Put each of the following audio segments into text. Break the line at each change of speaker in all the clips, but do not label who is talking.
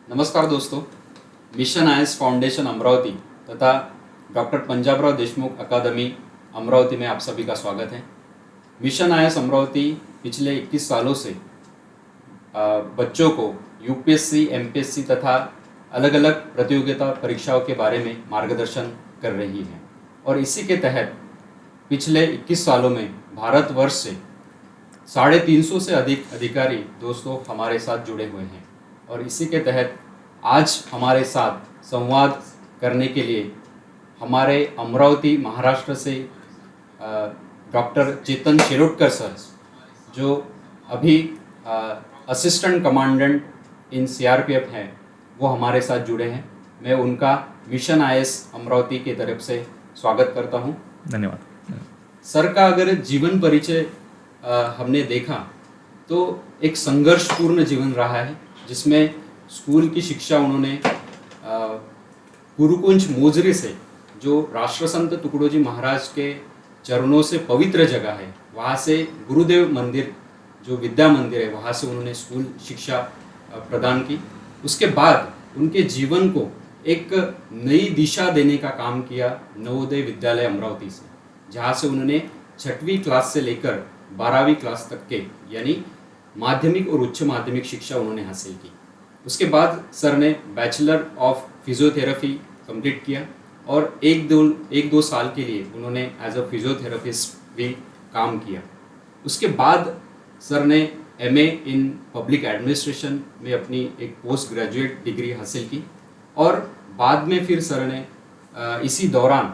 नमस्कार दोस्तों, मिशन आयस फाउंडेशन अमरावती तथा डॉक्टर पंजाबराव देशमुख अकादमी अमरावती में आप सभी का स्वागत है। मिशन आयस अमरावती पिछले 21 सालों से बच्चों को यूपीएससी, एमपीएससी तथा अलग अलग प्रतियोगिता परीक्षाओं के बारे में मार्गदर्शन कर रही है और इसी के तहत पिछले 21 सालों में भारतवर्ष से 350 से अधिक अधिकारी दोस्तों हमारे साथ जुड़े हुए हैं और इसी के तहत आज हमारे साथ संवाद करने के लिए हमारे अमरावती महाराष्ट्र से डॉक्टर चेतन शिरोडकर सर, जो अभी असिस्टेंट कमांडेंट इन सीआरपीएफ हैं, वो हमारे साथ जुड़े हैं। मैं उनका मिशन आईएएस अमरावती की तरफ से स्वागत करता हूं।
धन्यवाद।
सर का अगर जीवन परिचय हमने देखा तो एक संघर्षपूर्ण जीवन रहा है, जिसमें स्कूल की शिक्षा उन्होंने गुरुकुंज मोजरी से, जो राष्ट्रसंत तुकडोजी महाराज के चरणों से पवित्र जगह है, वहाँ से गुरुदेव मंदिर जो विद्या मंदिर है, वहाँ से उन्होंने स्कूल शिक्षा प्रदान की। उसके बाद उनके जीवन को एक नई दिशा देने का काम किया नवोदय विद्यालय अमरावती से, जहाँ से उन्होंने 6वीं क्लास से लेकर 12वीं क्लास तक के यानी माध्यमिक और उच्च माध्यमिक शिक्षा उन्होंने हासिल की। उसके बाद सर ने बैचलर ऑफ फिजियोथेरेपी कंप्लीट किया और एक दो साल के लिए उन्होंने एज अ फिजियोथेरेपिस्ट भी काम किया। उसके बाद सर ने एमए इन पब्लिक एडमिनिस्ट्रेशन में अपनी एक पोस्ट ग्रेजुएट डिग्री हासिल की और बाद में फिर सर ने इसी दौरान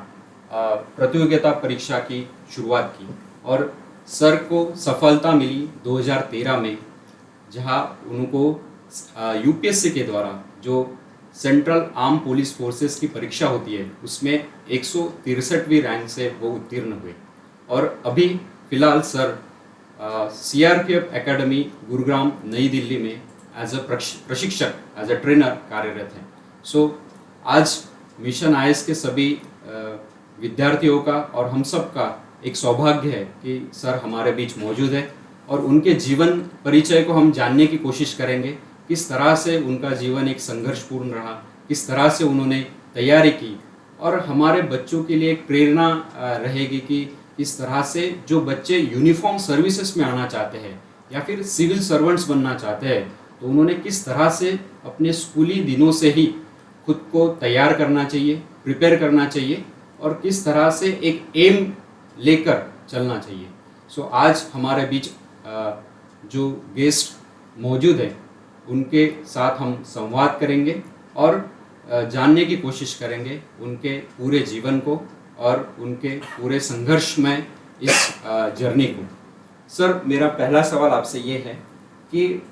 प्रतियोगिता परीक्षा की शुरुआत की और सर को सफलता मिली 2013 में, जहां उनको यूपीएससी के द्वारा जो सेंट्रल आर्म पुलिस फोर्सेस की परीक्षा होती है, उसमें 163वीं रैंक से वो उत्तीर्ण हुए और अभी फिलहाल सर सीआरपीएफ एकेडमी गुरुग्राम नई दिल्ली में एज अ प्रशिक्षक, एज अ ट्रेनर कार्यरत हैं। सो आज मिशन आईएएस के सभी विद्यार्थियों का और हम सब का एक सौभाग्य है कि सर हमारे बीच मौजूद है और उनके जीवन परिचय को हम जानने की कोशिश करेंगे। किस तरह से उनका जीवन एक संघर्षपूर्ण रहा, किस तरह से उन्होंने तैयारी की और हमारे बच्चों के लिए एक प्रेरणा रहेगी कि किस तरह से जो बच्चे यूनिफॉर्म सर्विसेज में आना चाहते हैं या फिर सिविल सर्वेंट्स बनना चाहते हैं, तो उन्होंने किस तरह से अपने स्कूली दिनों से ही खुद को तैयार करना चाहिए, प्रिपेयर करना चाहिए और किस तरह से एक एम लेकर चलना चाहिए। सो आज हमारे बीच जो गेस्ट मौजूद है, उनके साथ हम संवाद करेंगे और जानने की कोशिश करेंगे उनके पूरे जीवन को और उनके पूरे संघर्ष में इस जर्नी को। सर, मेरा पहला सवाल आपसे ये है कि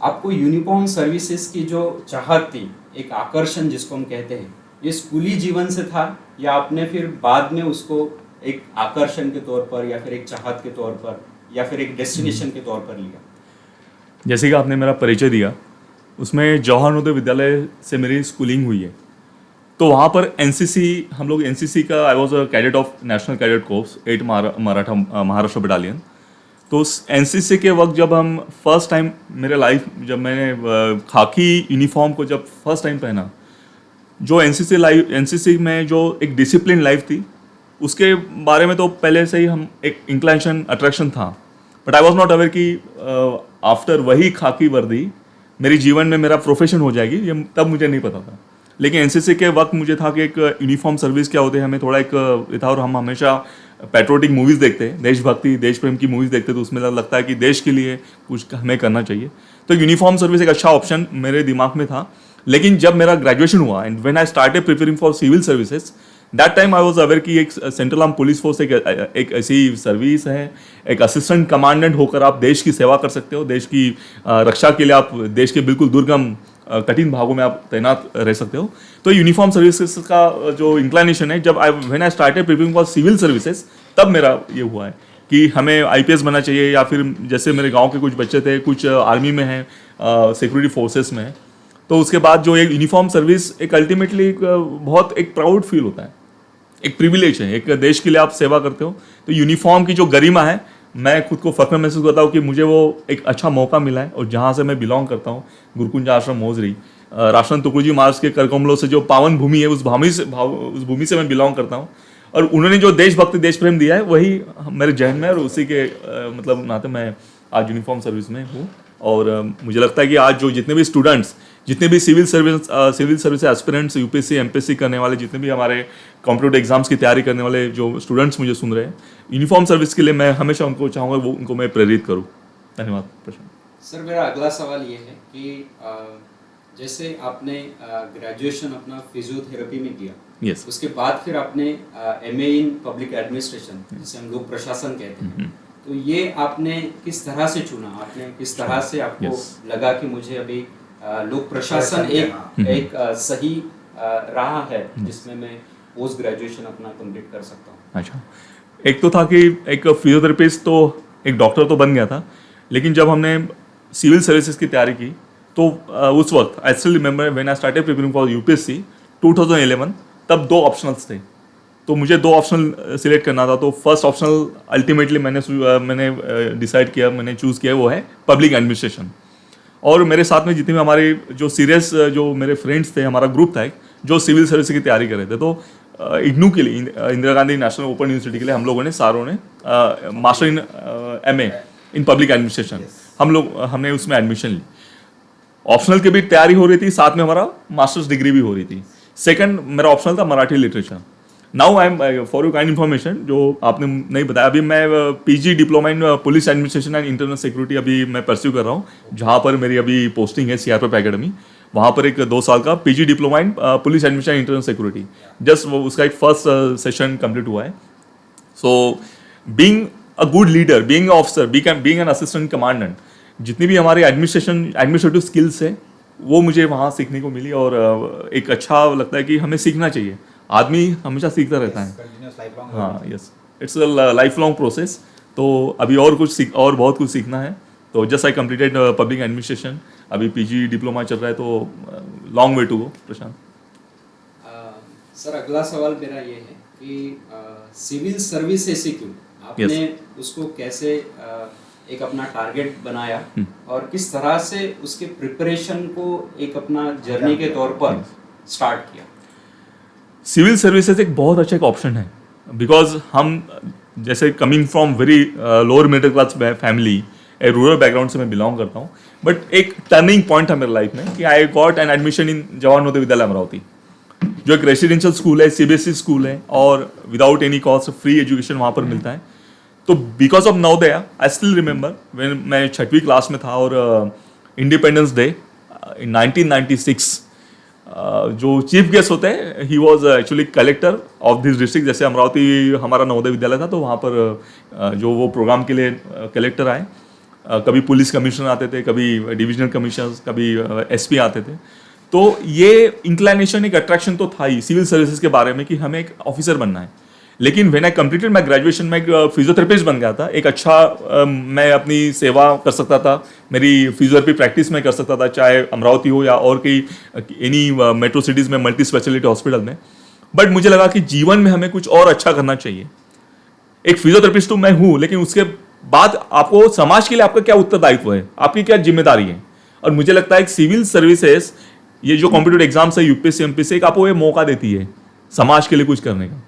आपको यूनिफॉर्म सर्विसेज की जो चाहत थी, एक आकर्षण जिसको हम कहते हैं, ये स्कूली जीवन से था या आपने फिर बाद में उसको एक आकर्षण के तौर पर या फिर एक चाहत के तौर पर या फिर एक डेस्टिनेशन के तौर पर लिया?
जैसे कि आपने मेरा परिचय दिया, उसमें जवाहर नवोदय विद्यालय से मेरी स्कूलिंग हुई है। तो वहाँ पर एनसीसी, हम लोग एनसीसी का, I was a cadet of national cadet course 8 Maratha Maharashtra battalion. तो उस एनसीसी के वक्त जब हम फर्स्ट टाइम मेरे लाइफ, जब मैंने खाकी यूनिफॉर्म को जब फर्स्ट टाइम पहना, जो एनसीसी में जो एक डिसिप्लिन लाइफ थी, उसके बारे में तो पहले से ही हम एक इंक्लाइनेशन, अट्रैक्शन था, but I was not aware कि आफ्टर वही खाकी वर्दी मेरी जीवन में मेरा प्रोफेशन हो जाएगी, ये तब मुझे नहीं पता था। लेकिन एनसीसी के वक्त मुझे था कि एक यूनिफॉर्म सर्विस क्या होते हैं, हमें थोड़ा एक था। और हम हमेशा पैट्रियोटिक मूवीज़ देखते हैं, देशभक्ति, देश प्रेम की मूवीज़ देखते हैं, तो उसमें लगता है कि देश के लिए कुछ हमें करना चाहिए। तो यूनिफॉर्म सर्विस एक अच्छा ऑप्शन मेरे दिमाग में था। लेकिन जब मेरा ग्रेजुएशन हुआ and when I started preparing for civil services, that time I was aware कि एक सेंट्रल आर्म पुलिस फोर्स एक ऐसी सर्विस है, एक असिस्टेंट कमांडेंट होकर आप देश की सेवा कर सकते हो, देश की रक्षा के लिए आप देश के बिल्कुल दुर्गम कठिन भागों में आप तैनात रह सकते हो। तो यूनिफॉर्म सर्विसेज का जो इंक्लाइनेशन है, जब when I started preparing for civil services, तब मेरा ये हुआ है कि हमें आईपीएस बनना चाहिए, या फिर जैसे मेरे गाँव के कुछ बच्चे थे, कुछ आर्मी में हैं, सिक्योरिटी फोर्सेस में है। तो उसके बाद जो एक यूनिफॉर्म सर्विस एक अल्टीमेटली बहुत एक प्राउड फील होता है, एक प्रिविलेज है, एक देश के लिए आप सेवा करते हो। तो यूनिफॉर्म की जो गरिमा है मैं खुद को फख्र महसूस करता हूँ कि मुझे वो एक अच्छा मौका मिला है, और जहाँ से मैं बिलोंग करता हूँ, गुरुकुंज आश्रम मोजरी, राष्ट्रसंत तुकडोजी महाराज के करकमलों से जो पावन भूमि है, उस भूमि से मैं बिलोंग करता हूँ। और उन्होंने जो देशभक्ति देश प्रेम दिया है वही मेरे जहन में है, और उसी के मतलब नाते मैं आज यूनिफॉर्म सर्विस में हूँ। और मुझे लगता है कि आज जो जितने भी स्टूडेंट्स, जितने भी civil service aspirants, UPSC MPSC करने वाले, जितने भी हमारे कॉम्पिटिटिव एग्जाम्स की तैयारी करने वाले जो स्टूडेंट्स मुझे सुन रहे हैं, यूनिफॉर्म सर्विस के लिए मैं हमेशा उनको चाहूँगा वो उनको मैं प्रेरित करूँ। धन्यवाद प्रशांत।
सर, मेरा अगला सवाल ये है कि जैसे आपने ग्रेजुएशन अपना फिजियोथेरेपी में किया,
यस,
उसके बाद फिर आपने एमए इन पब्लिक एडमिनिस्ट्रेशन, जिसे हम लोग प्रशासन कहते हैं, तो ये आपने किस तरह से चुना? आपने किस तरह से आपको
Yes.
लगा कि मुझे अभी लोक प्रशासन एक सही राह है जिसमें मैं पोस्ट ग्रेजुएशन अपना कंप्लीट कर सकता हूँ?
अच्छा, एक तो था कि एक फिजियोथेरेपिस्ट तो एक डॉक्टर तो बन गया था, लेकिन जब हमने सिविल सर्विसेज की तैयारी की तो उस वक्त आई still remember when I started preparing for UPSC 2011, तब 2 ऑप्शनल्स थे। तो मुझे 2 ऑप्शनल सिलेक्ट करना था। तो फर्स्ट ऑप्शनल अल्टीमेटली मैंने डिसाइड किया, मैंने चूज़ किया वो है पब्लिक एडमिनिस्ट्रेशन। और मेरे साथ में जितने भी हमारे जो सीरियस जो मेरे फ्रेंड्स थे, हमारा ग्रुप था एक, जो सिविल सर्विस की तैयारी कर रहे थे, तो इग्नू के लिए, Indira Gandhi national open university के लिए हम लोगों ने सारों ने master in MA in public administration हमने उसमें एडमिशन ली। ऑप्शनल की भी तैयारी हो रही थी, साथ में हमारा मास्टर्स डिग्री भी हो रही थी। सेकंड मेरा ऑप्शनल था Marathi literature. Now I am for you kind information, जो आपने नहीं बताया, अभी मैं PG diploma in police administration and internal security अभी मैं परस्यू कर रहा हूँ, जहाँ पर मेरी अभी पोस्टिंग है सीआरपीएफ एकेडमी। वहाँ पर एक 2 साल का PG diploma in police administration internal security, just उसका एक फर्स्ट सेशन कंप्लीट हुआ है। So being a good leader, being officer, being an assistant commandant, जितनी भी हमारे एडमिनिस्ट्रेटिव स्किल्स है वो मुझे वहाँ सीखने को मिली। और एक अच्छा लगता है कि हमें सीखना चाहिए, आदमी हमेशा सीखता रहता है। हाँ, yes, it's a life long process. तो अभी और बहुत कुछ सीखना है। तो just I completed public administration, अभी पीजी डिप्लोमा चल रहा है, तो long way to go. Prashant
sir, अगला सवाल मेरा ये है कि सिविल सर्विस ऐसे क्यों? आपने उसको कैसे एक अपना टारगेट बनाया और किस तरह से उसके प्रिपरेशन को एक अपना जर्नी के तौर पर स्टार्ट किया?
सिविल सर्विसेज एक बहुत अच्छा एक ऑप्शन है, बिकॉज हम जैसे coming from very lower middle class family, rural background से मैं बिलोंग करता हूँ, बट एक टर्निंग पॉइंट था मेरे लाइफ में कि I got an admission in Jawahar Navodaya Vidyalaya Amravati, जो एक रेसिडेंशियल स्कूल है, सीबीएसई स्कूल है, और without any cost free education वहाँ पर मिलता है। तो because of Navodaya I still remember when मैं 6वीं क्लास में था, और इंडिपेंडेंस डे इन 1996, जो चीफ गेस्ट होते हैं, he was actually collector of this district. जैसे अमरावती हमारा नवोदय विद्यालय था, तो वहाँ पर जो वो प्रोग्राम के लिए कलेक्टर आए, कभी पुलिस कमिश्नर आते थे, कभी डिविजनल कमिश्नर, कभी एसपी आते थे। तो ये इंक्लाइनेशन, एक अट्रैक्शन तो था ही सिविल सर्विसेज के बारे में कि हमें एक ऑफिसर बनना है। लेकिन when I completed my graduation, मैं एक फिजियोथेरेपिस्ट बन गया था। एक अच्छा मैं अपनी सेवा कर सकता था, मेरी फिजियोथेरेपी प्रैक्टिस में कर सकता था, चाहे अमरावती हो या और कई एनी मेट्रो सिटीज़ में मल्टी स्पेशलिटी हॉस्पिटल में। बट मुझे लगा कि जीवन में हमें कुछ और अच्छा करना चाहिए। एक फिजियोथेरेपिस्ट तो मैं हूँ, लेकिन उसके बाद आपको समाज के लिए आपका क्या उत्तरदायित्व है, आपकी क्या जिम्मेदारी है। और मुझे लगता है कि सिविल सर्विसेज, ये जो कॉम्पिटिटिव एग्जाम्स है, यूपीएससी एमपीएससी, एक आपको ये मौका देती है समाज के लिए कुछ करने का,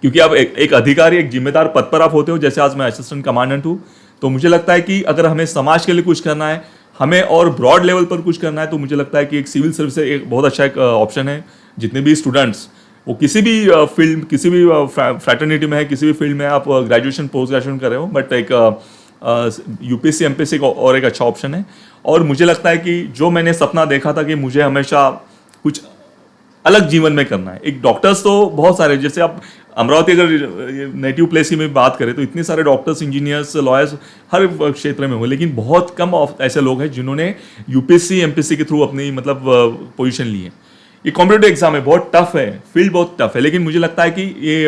क्योंकि आप एक अधिकारी, एक जिम्मेदार पद पर आप होते हो। जैसे आज मैं असिस्टेंट कमांडेंट हूँ, तो मुझे लगता है कि अगर हमें समाज के लिए कुछ करना है, हमें और ब्रॉड लेवल पर कुछ करना है, तो मुझे लगता है कि एक सिविल सर्विस एक बहुत अच्छा एक ऑप्शन है। जितने भी स्टूडेंट्स, वो किसी भी फील्ड, किसी भी फ्रैटर्निटी में है, किसी भी फील्ड में आप ग्रेजुएशन पोस्ट ग्रेजुएशन कर रहे हो, बट एक यूपीएससी एमपीएससी और एक अच्छा ऑप्शन है। और मुझे लगता है कि जो मैंने सपना देखा था कि मुझे हमेशा कुछ अलग जीवन में करना है। एक डॉक्टर्स तो बहुत सारे, जैसे आप अमरावती अगर नेटिव प्लेस की में बात करें, तो इतने सारे डॉक्टर्स, इंजीनियर्स, लॉयर्स हर क्षेत्र में हो, लेकिन बहुत कम ऐसे लोग हैं जिन्होंने यूपीएससी एमपीएससी के थ्रू अपनी मतलब पोजीशन ली है। ये कॉम्पिटिटिव एग्जाम है, बहुत टफ है, फील्ड बहुत टफ है, लेकिन मुझे लगता है कि ये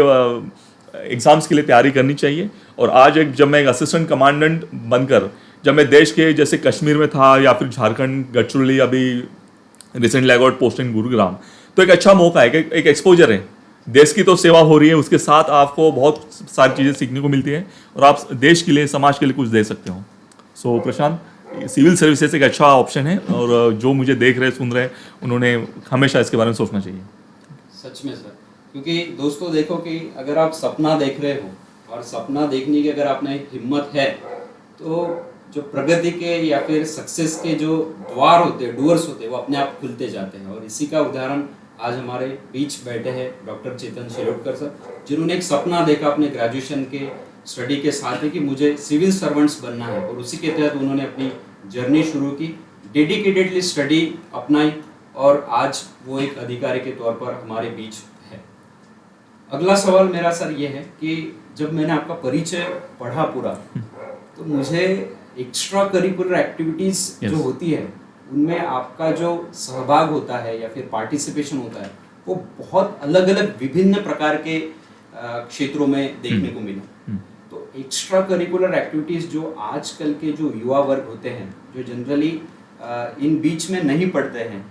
एग्जाम्स के लिए तैयारी करनी चाहिए। और आज जब मैं एक असिस्टेंट कमांडेंट बनकर, जब मैं देश के जैसे कश्मीर में था या फिर झारखंड, गढ़चिरौली, अभी रिसेंटली आई गॉट पोस्ट इन गुरुग्राम, तो एक अच्छा मौका है, एक एक्सपोजर है देश की तो सेवा हो रही है, उसके साथ आपको बहुत सारी चीज़ें सीखने को मिलती है और आप देश के लिए, समाज के लिए कुछ दे सकते हो। सो प्रशांत, सिविल सर्विसेज एक अच्छा ऑप्शन है और जो मुझे देख रहे सुन रहे उन्होंने हमेशा इसके बारे में सोचना चाहिए।
सच में सर, क्योंकि दोस्तों देखो कि अगर आप सपना देख रहे हो और सपना देखने की अगर आपने हिम्मत है, तो जो प्रगति के या फिर सक्सेस के जो द्वार होते हैं, डोर्स होते हैं, वो अपने आप खुलते जाते हैं। और इसी का उदाहरण आज हमारे बीच बैठे हैं डॉक्टर चेतन शिरोडकर सर, जिन्होंने एक सपना देखा अपने ग्रेजुएशन के स्टडी के साथ ही कि मुझे सिविल सर्वेंट्स बनना है, और उसी के तहत उन्होंने अपनी जर्नी शुरू की, डेडिकेटेडली स्टडी अपनाई, और आज वो एक अधिकारी के तौर पर हमारे बीच है। अगला सवाल मेरा सर ये है कि जब मैंने आपका परिचय पढ़ा पूरा, तो मुझे एक्स्ट्रा करिकुलर एक्टिविटीज जो होती है उनमें आपका जो सहभाग होता है या फिर पार्टिसिपेशन होता है, वो बहुत अलग अलग विभिन्न प्रकार के क्षेत्रों में देखने को मिला। तो एक्स्ट्रा करिकुलर एक्टिविटीज जो आजकल के जो युवा वर्ग होते हैं, जो जनरली इन बीच में नहीं पढ़ते हैं,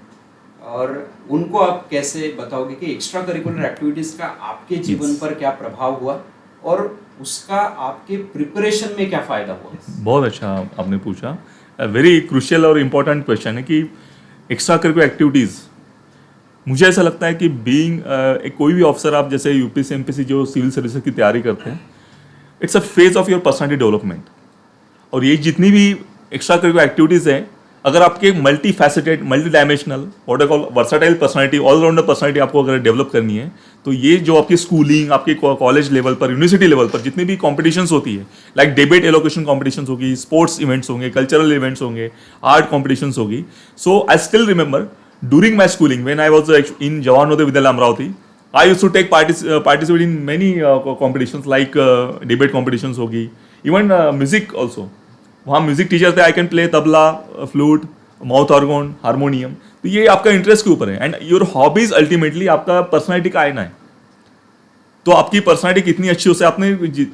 और उनको आप कैसे बताओगे कि एक्स्ट्रा करिकुलर एक्टिविटीज का आपके जीवन पर क्या प्रभाव हुआ और उसका आपके प्रिपरेशन में क्या फायदा हुआ?
बहुत अच्छा आपने पूछा, वेरी क्रूशियल और इम्पोर्टेंट क्वेश्चन है कि एक्स्ट्रा करिकुलर एक्टिविटीज़, मुझे ऐसा लगता है कि बीइंग कोई भी ऑफिसर, आप जैसे यूपीएससी एमपीएससी जो सिविल सर्विसेज की तैयारी करते हैं, it's a phase of your personality development. और ये जितनी भी एक्स्ट्रा करिकुलर एक्टिविटीज़ हैं, अगर आपके multi faceted, multi dimensional, what I call versatile personality, all rounder personality आपको अगर डेवलप करनी है, तो ये जो आपकी स्कूलिंग, आपके कॉलेज लेवल पर, यूनिवर्सिटी लेवल पर जितनी भी कॉम्पिटिशन्स होती है, लाइक डिबेट एलोकेशन कॉम्पिटिशन्स होगी, स्पोर्ट्स इवेंट्स होंगे, कल्चरल इवेंट्स होंगे, आर्ट कॉम्पिटिशन्स होगी। So I still remember during my schooling when I was in Jawahar Navodaya Vidyalaya Amravati, I used to take participate in many competitions, like debate competitions होगी, even music also. वहाँ music teacher थे, I can play tabla, flute, mouth organ, harmonium. तो ये आपका interest के ऊपर है, and your hobbies ultimately आपका पर्सनैलिटी का आईना है। तो आपकी पर्सनैलिटी कितनी अच्छी, उससे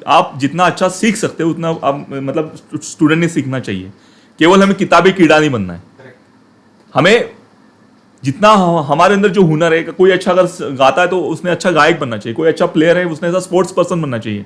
आप जितना अच्छा सीख सकते हो उतना आप, मतलब स्टूडेंट ने सीखना चाहिए। केवल हमें किताबी कीड़ा नहीं बनना है, हमें जितना हमारे अंदर जो हुनर है, कोई अच्छा अगर गाता है तो उसने अच्छा गायक बनना चाहिए, कोई अच्छा प्लेयर है उसने ऐसा स्पोर्ट्स पर्सन बनना चाहिए,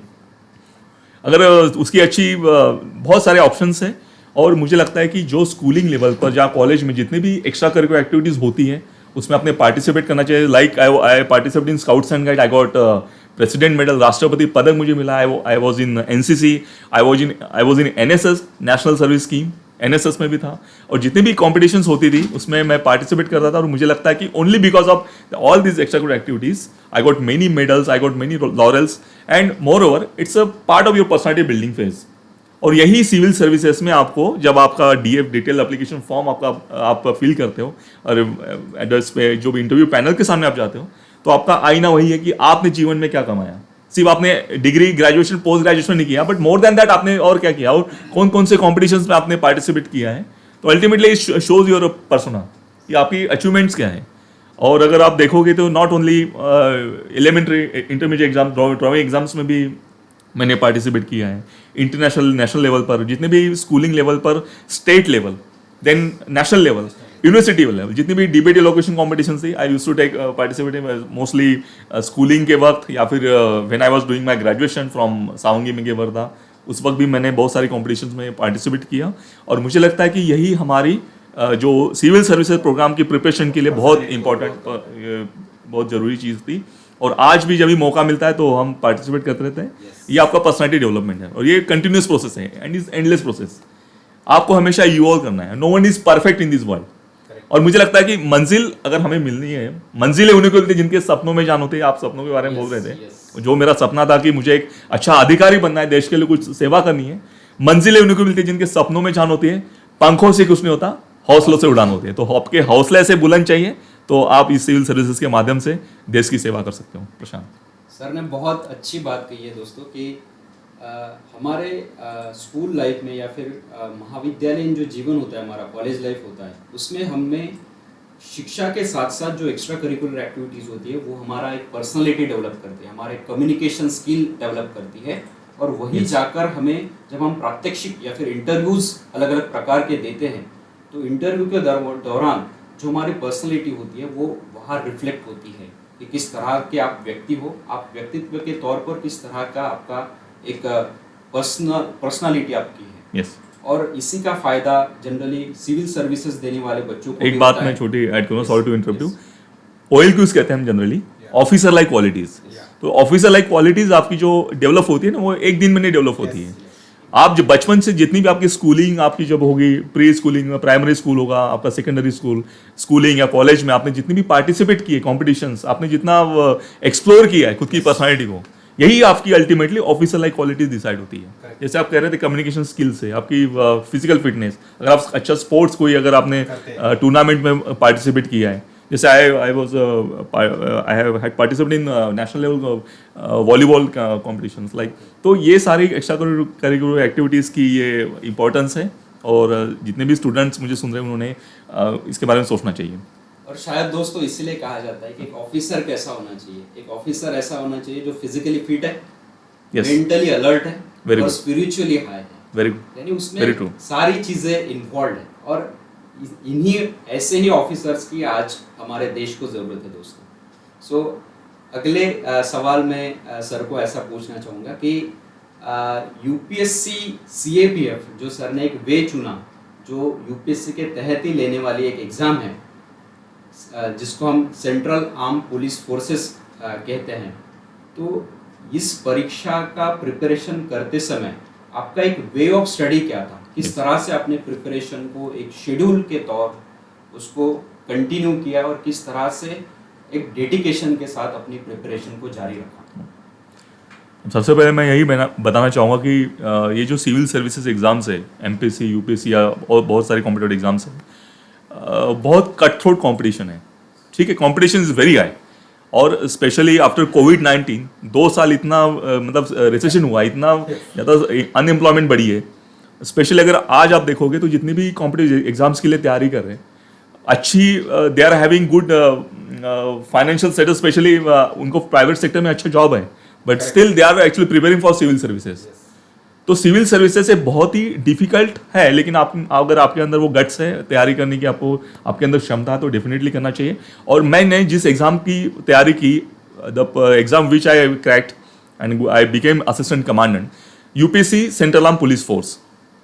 अगर उसकी अच्छी बहुत सारे ऑप्शंस हैं। और मुझे लगता है कि जो स्कूलिंग लेवल पर, जहाँ कॉलेज में जितने भी एक्स्ट्रा करिकुलर एक्टिविटीज़ होती हैं, उसमें आपने पार्टिसिपेट करना चाहिए। Like I participate in scouts and guide, I got president medal, राष्ट्रपति पदक मुझे मिला। I was in NCC, I was in NSS, national service scheme, NSS में भी था। और जितनी भी कॉम्पिटिशन्स होती थी उसमें मैं पार्टिसिपेट करता था, और मुझे लगता है कि only because of all this extra curricular activities I got many medals, I got many laurels, and more over it's a part of your personality building phase. और यही सिविल सर्विसेज में आपको, जब आपका डीएफ डिटेल एप्लीकेशन फॉर्म आप fill करते हो और एड्रेस पे जो भी इंटरव्यू पैनल के सामने आप जाते हो, तो आपका आईना वही है कि आपने जीवन में क्या कमाया। सिर्फ आपने डिग्री, ग्रेजुएशन, पोस्ट ग्रेजुएशन नहीं किया, बट मोर देन दैट आपने और क्या किया, और कौन कौन से कॉम्पिटिशन्स में आपने पार्टिसिपेट किया है। तो ultimately it shows your persona कि आपकी अचीवमेंट्स क्या हैं। और अगर आप देखोगे तो not only elementary, intermediate exam, driving exams में भी मैंने पार्टिसिपेट किया है, इंटरनेशनल, नेशनल लेवल पर, जितने भी स्कूलिंग लेवल पर, state level, then national level, university level, जितनी भी डिबेट एलोकेशन कॉम्पिटिशन थी, I used to take participate mostly schooling के वक्त, या फिर when I was doing my graduation from Sawangi में वर्धा, उस वक्त भी मैंने बहुत सारी कॉम्पिटिशन्स में पार्टिसिपेट किया। और मुझे लगता है कि यही हमारी जो सिविल सर्विसेज प्रोग्राम की प्रिपरेशन के लिए बहुत इंपॉर्टेंट, बहुत ज़रूरी चीज़ थी। और आज भी जब भी मौका मिलता है तो हम पार्टिसिपेट करते रहते हैं। ये आपका पर्सनैलिटी डेवलपमेंट है, और ये कंटिन्यूस प्रोसेस है, एंड इज एंडलेस प्रोसेस। आपको हमेशा इवॉल्व करना है, no one is perfect in this world. और मुझे लगता है कि मंजिल अगर हमें मिलनी है, मंजिलें उन्हीं को मिलती है जिनके सपनों में जान होती है। आप सपनों के बारे में बोल रहे थे, जो मेरा सपना था कि मुझे एक अच्छा अधिकारी बनना है, देश के लिए कुछ सेवा करनी है, मंजिलें उन्हीं को मिलती है जिनके सपनों में जान होती है। पंखों से कुछ नहीं होता, हौसलों से उड़ान होती है। तो आपके हौसले ऐसे बुलंद चाहिए, तो आप इस सिविल सर्विसेज के माध्यम से देश की सेवा कर सकते हो। प्रशांत
सर ने बहुत अच्छी बात कही है दोस्तों कि हमारे स्कूल लाइफ में या फिर महाविद्यालयीन जो जीवन होता है, हमारा कॉलेज लाइफ होता है, उसमें हमें शिक्षा के साथ साथ जो एक्स्ट्रा करिकुलर एक्टिविटीज़ होती है वो हमारा एक पर्सनालिटी डेवलप करती है, हमारे कम्युनिकेशन स्किल डेवलप करती है। और वही जाकर हमें जब हम प्रात्यक्षिक या फिर इंटरव्यूज़ अलग अलग प्रकार के देते हैं, तो इंटरव्यू के दौरान जो हमारी पर्सनालिटी होती है वो वहाँ रिफ्लेक्ट होती है। कि किस तरह के आप व्यक्ति हो, आप व्यक्तित्व के तौर पर किस तरह का आपका एक पर्सनालिटी आपकी है।
यस।
और इसी का फायदा जनरली सिविल सर्विसेज देने वाले बच्चों को
एक
भी
बात
होता
मैं
है।
छोटी ऐड करूँगा,
Yes,
sorry to interrupt
yes.
You. OLQs कहते हैं हम generally, officer like qualities.
Yeah.
तो ऑफिसर लाइक क्वालिटीज आपकी जो डेवलप होती है ना, वो एक दिन में नहीं डेवलप होती है।
Yes, yes.
आप जब बचपन से जितनी भी आपकी स्कूलिंग आपकी जब होगी, प्री स्कूलिंग, प्राइमरी स्कूल होगा, आपका सेकेंडरी स्कूलिंग या कॉलेज में आपने जितनी भी पार्टिसिपेट किए कॉम्पिटिशंस, आपने जितना एक्सप्लोर किया है खुद की पर्सनालिटी को, यही आपकी ultimately officer like qualities decide होती है। जैसे आप कह रहे थे कम्युनिकेशन स्किल्स है, आपकी फिजिकल फिटनेस, अगर आप अच्छा स्पोर्ट्स कोई अगर आपने टूर्नामेंट में पार्टिसिपेट किया है, जैसे I have had participate in national level volleyball competitions like, तो ये सारी एक्स्ट्रा करिकुलर एक्टिविटीज़ की ये इम्पोर्टेंस है। और जितने भी स्टूडेंट्स मुझे सुन रहे हैं उन्होंने इसके बारे में सोचना चाहिए।
और शायद दोस्तों इसीलिए कहा जाता है कि एक ऑफिसर कैसा होना चाहिए। एक ऑफिसर ऐसा होना चाहिए जो फिजिकली फिट है,
Yes.
मेंटली अलर्ट है
Very
और
good.
स्पिरिचुअली हाई है।
वेरी
यानी
Very
उसमें
true.
सारी चीजें इन्वॉल्व है। और इन्हीं ऐसे ही ऑफिसर्स की आज हमारे देश को जरूरत है दोस्तों। सो अगले सवाल में सर को ऐसा पूछना चाहूँगा कि यूपीएससी सीएपीएफ जो सर ने एक वे चुना, जो यूपीएससी के तहत ही लेने वाली एक एग्ज़ाम है, जिसको हम सेंट्रल आर्म पुलिस फोर्सेस कहते हैं, तो इस परीक्षा का प्रिपरेशन करते समय आपका एक वे ऑफ स्टडी क्या था? किस तरह से आपने प्रिपरेशन को एक शेड्यूल के तौर उसको कंटिन्यू किया और किस तरह से एक डेडिकेशन के साथ अपनी प्रिपरेशन को जारी रखा?
सबसे पहले मैं यही बताना चाहूँगा कि ये जो सिविल सर्विसेज एग्ज़ाम्स है, एमपीएससी, यूपीएससी या और बहुत सारे कॉम्पिटेटिव एग्ज़ाम्स हैं, बहुत कट थ्रोट कॉम्पिटिशन है। ठीक है, कॉम्पिटिशन इज़ वेरी हाई। और स्पेशली आफ्टर कोविड-19 2 साल इतना मतलब रिसेशन हुआ, इतना ज़्यादा अनएम्प्लॉयमेंट बढ़ी है। स्पेशली अगर आज आप देखोगे तो जितनी भी कॉम्पिटेटिव एग्जाम्स के लिए तैयारी कर रहे हैं, अच्छी they are having good financial setup, specially उनको प्राइवेट सेक्टर में अच्छा जॉब है, but still they are actually preparing for civil services. तो सिविल सर्विसेज से बहुत ही डिफिकल्ट है, लेकिन आप अगर आपके अंदर वो गट्स है तैयारी करने की, आपको आपके अंदर क्षमता है, तो डेफिनेटली करना चाहिए। और मैंने जिस एग्ज़ाम की तैयारी की, the exam which I cracked and I became assistant commandant, UPSC central arm police force.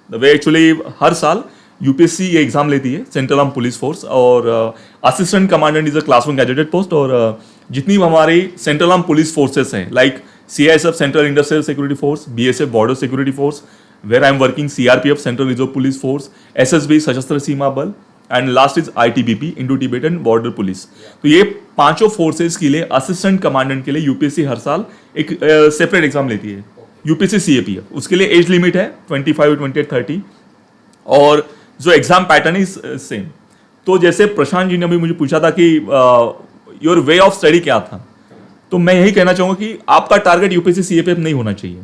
The way actually हर साल यूपीएससी ये एग्ज़ाम लेती है, सेंट्रल आर्म पुलिस फोर्स, और assistant commandant is a class 1 cadet post. और जितनी भी हमारी सेंट्रल आर्म पुलिस फोर्सेस हैं, like CISF central industrial security force, BSF border security force, where I am working, CRPF central reserve police force, SSB सशस्त्र सीमा बल, and last is ITBP Indo Tibetan border police. तो ये पांचों forces के लिए assistant commandant के लिए UPSC हर साल एक सेपरेट एग्जाम लेती है, यूपीएससी CAPF। उसके लिए एज लिमिट है 25, 28, 30, और जो एग्जाम पैटर्न इज सेम। तो जैसे प्रशांत जी ने अभी मुझे पूछा था कि योर वे ऑफ स्टडी क्या था, तो मैं यही कहना चाहूँगा कि आपका टारगेट यूपीएससी CAPF नहीं होना चाहिए।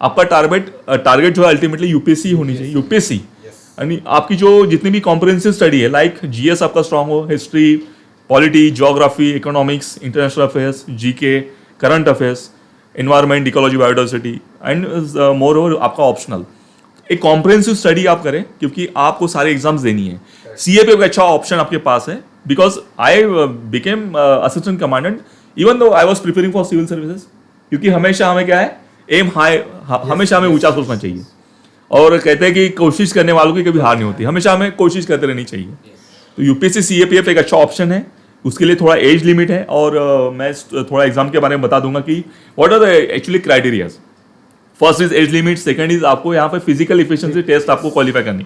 आपका टारगेट जो है अल्टीमेटली यूपीएससी होनी चाहिए, यूपीएससी। यानी आपकी जो जितनी भी कॉम्प्रिहेंसिव स्टडी है, लाइक GS आपका स्ट्रांग हो, history, polity, geography, economics, international affairs, GK, current affairs, environment, ecology, biodiversity, and more over आपका ऑप्शनल। एक कॉम्प्रिहेंसिव स्टडी आप करें, क्योंकि आपको सारे एग्जाम्स देनी है। CAPF का अच्छा ऑप्शन आपके पास है, because I became assistant commandant even though I was preparing for civil services, क्योंकि हमेशा हमें क्या है, एम हाई, हमेशा हमें ऊंचा सोचना चाहिए। और कहते हैं कि कोशिश करने वालों की कभी हार नहीं होती, हमेशा हमें कोशिश करते रहनी चाहिए। तो यूपीएससी CAPF एक अच्छा ऑप्शन है। उसके लिए थोड़ा एज लिमिट है, और मैं थोड़ा एग्जाम के बारे में बता दूंगा कि what are the actually criterias. First is age limit, second is आपको यहाँ पे फिजिकल इफिशिएंसी टेस्ट आपको क्वालिफाई करनी,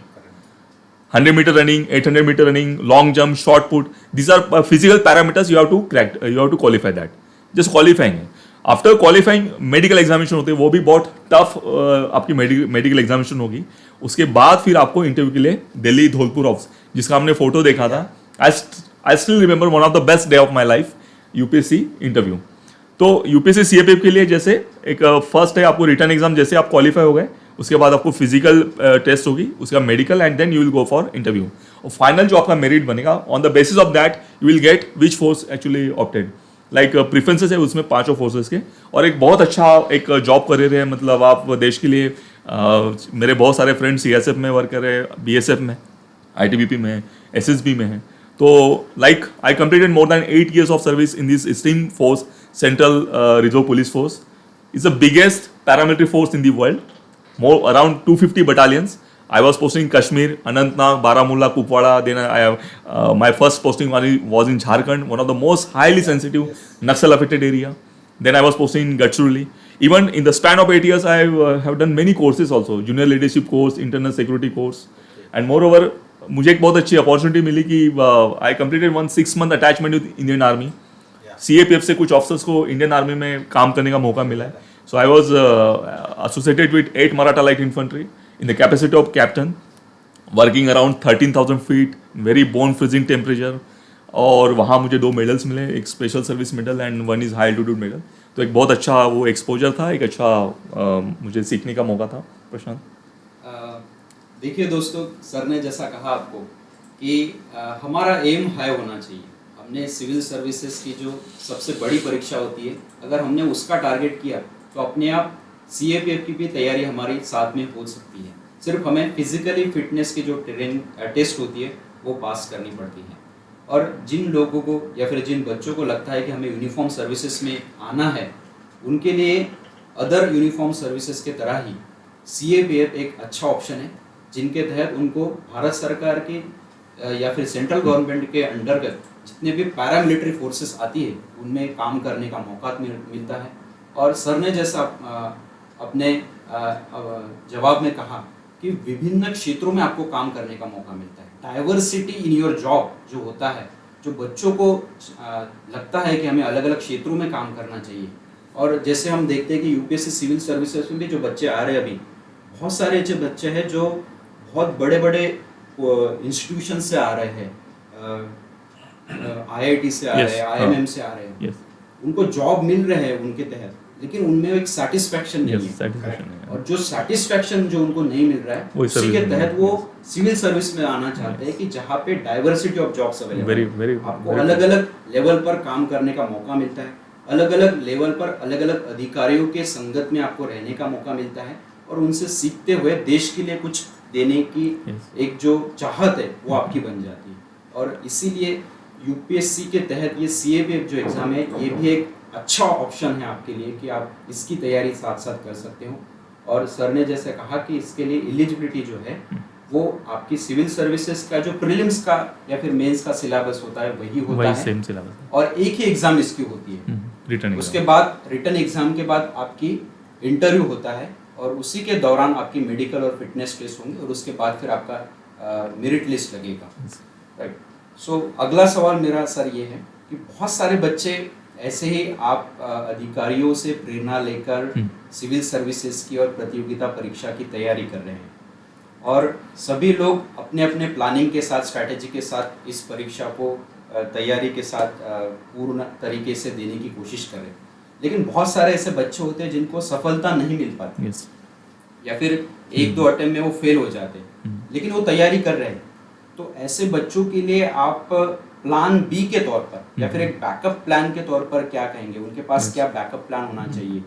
100 meter running, 800 meter running, long jump, short put, these are physical parameters, you have to crack, you have to qualify that. Just qualifying है। After qualifying medical examination होते हैं, वो भी बहुत tough आपकी medical examination होगी। उसके बाद फिर आपको इंटरव्यू के लिए दिल्ली धौलपुर ऑफिस, जिसका हमने फोटो देखा था, आई still remember one of the best day of my life, UPSC interview. तो यूपीएससी CAPF के लिए जैसे एक फर्स्ट है आपको रिटर्न एग्जाम, जैसे आप क्वालिफाई हो गए उसके बाद आपको फिजिकल टेस्ट होगी, उसका medical, and then you will go for interview. और फाइनल जो आपका मेरिट बनेगा, on the basis of that you will get which force actually opted, like preferences है उसमें पांचों फोर्सेस के। और एक बहुत अच्छा एक जॉब करियर है, मतलब आप देश के लिए मेरे बहुत सारे फ्रेंड्स CSF में वर्क कर रहे हैं, BSF में, ITBP में, SSB में है। तो like I completed more than 8 years of service in this esteemed force, Central Reserve Police Force. It's the biggest paramilitary force in the world. More around 250 battalions. I was posting in Kashmir, Anantnag, Baramulla, Kupwara. Then I have my first posting was in Jharkhand, one of the most highly sensitive Naxal affected area. Then I was posting in Gadchiroli. Even in the span of 8 years, I have done many courses also, junior leadership course, internal security course, and moreover, मुझे एक बहुत अच्छी opportunity मिली कि I completed 1 6 month attachment with Indian army. CAPF से कुछ officers को Indian army में काम करने का मौका मिला है. So I was associated with 8 Maratha light infantry in the capacity of captain, working around 13,000 feet, very bone freezing temperature. और वहाँ मुझे 2 मेडल्स मिले, एक special service medal and 1 is high altitude medal. तो एक बहुत अच्छा वो एक्सपोजर था, एक अच्छा मुझे सीखने का मौका था. प्रशांत,
देखिए दोस्तों, सर ने जैसा कहा आपको कि हमारा एम हाई होना चाहिए. हमने सिविल सर्विसेज की जो सबसे बड़ी परीक्षा होती है, अगर हमने उसका टारगेट किया तो अपने आप CAPF की भी तैयारी हमारी साथ में हो सकती है. सिर्फ हमें फिजिकली फिटनेस की जो टेस्ट होती है वो पास करनी पड़ती है. और जिन लोगों को या फिर जिन बच्चों को लगता है कि हमें यूनिफॉर्म सर्विसेज में आना है, उनके लिए अदर यूनिफॉर्म सर्विसेज के तरह ही CAPF एक अच्छा ऑप्शन है, जिनके तहत उनको भारत सरकार के या फिर सेंट्रल गवर्नमेंट के अंतर्गत जितने भी पैरामिलिट्री फोर्सेस आती है उनमें काम करने का मौका मिलता है. और सर ने जैसा अपने जवाब में कहा कि विभिन्न क्षेत्रों में आपको काम करने का मौका मिलता है. डाइवर्सिटी इन योर जॉब जो होता है, जो बच्चों को लगता है कि हमें अलग अलग क्षेत्रों में काम करना चाहिए. और जैसे हम देखते हैं कि UPSC सिविल सर्विसेज में भी जो बच्चे आ रहे हैं अभी, बहुत सारे ऐसे बच्चे हैं जो बहुत बड़े बड़े इंस्टीट्यूशन से आ रहे हैं, IIT से आ रहे हैं, IMM से आ रहे हैं. उनको जॉब मिल रहे हैं उनके तहत, लेकिन उनमें एक सेटिस्फैक्शन नहीं है. और जो सेटिस्फैक्शन जो उनको नहीं मिल रहा है, उसी के तहत वो सिविल सर्विस में आना चाहते हैं कि जहाँ पे डाइवर्सिटी ऑफ जॉब्स अवेलेबल, आपको अलग अलग लेवल पर काम करने का मौका मिलता है, अलग अलग लेवल पर अलग अलग अधिकारियों के संगत में आपको रहने का मौका मिलता है, और उनसे सीखते हुए देश के लिए कुछ देने की एक जो चाहत है वो आपकी बन जाती है. और इसीलिए UPSC के तहत ये CAPF जो एग्ज़ाम है, ये भी एक अच्छा ऑप्शन है आपके लिए कि आप इसकी तैयारी साथ साथ कर सकते हो. और सर ने जैसे कहा कि इसके लिए एलिजिबिलिटी जो है वो आपकी सिविल सर्विसेज का जो प्रीलिम्स का या फिर मेंस का सिलेबस होता है वही होता है,
सेम सिलेबस,
और एक ही एग्ज़ाम इसकी होती है.
रिटर्न
उसके बाद रिटर्न एग्ज़ाम के बाद आपकी इंटरव्यू होता है, और उसी के दौरान आपकी मेडिकल और फिटनेस टेस्ट होंगे, और उसके बाद फिर आपका मेरिट लिस्ट लगेगा. राइट. सो अगला सवाल मेरा सर ये है कि बहुत सारे बच्चे ऐसे ही आप अधिकारियों से प्रेरणा लेकर सिविल सर्विसेज की और प्रतियोगिता परीक्षा की तैयारी कर रहे हैं, और सभी लोग अपने अपने प्लानिंग के साथ, स्ट्रैटेजी के साथ इस परीक्षा को तैयारी के साथ पूर्ण तरीके से देने की कोशिश कर रहे हैं. लेकिन बहुत सारे ऐसे बच्चे होते हैं जिनको सफलता नहीं मिल पाती, या फिर 1-2 अटेम्प्ट में वो फेल हो जाते हैं, लेकिन वो तैयारी कर रहे हैं. तो ऐसे बच्चों के लिए आप प्लान बी के तौर पर या फिर एक बैकअप प्लान के तौर पर क्या कहेंगे? उनके पास क्या बैकअप प्लान होना चाहिए,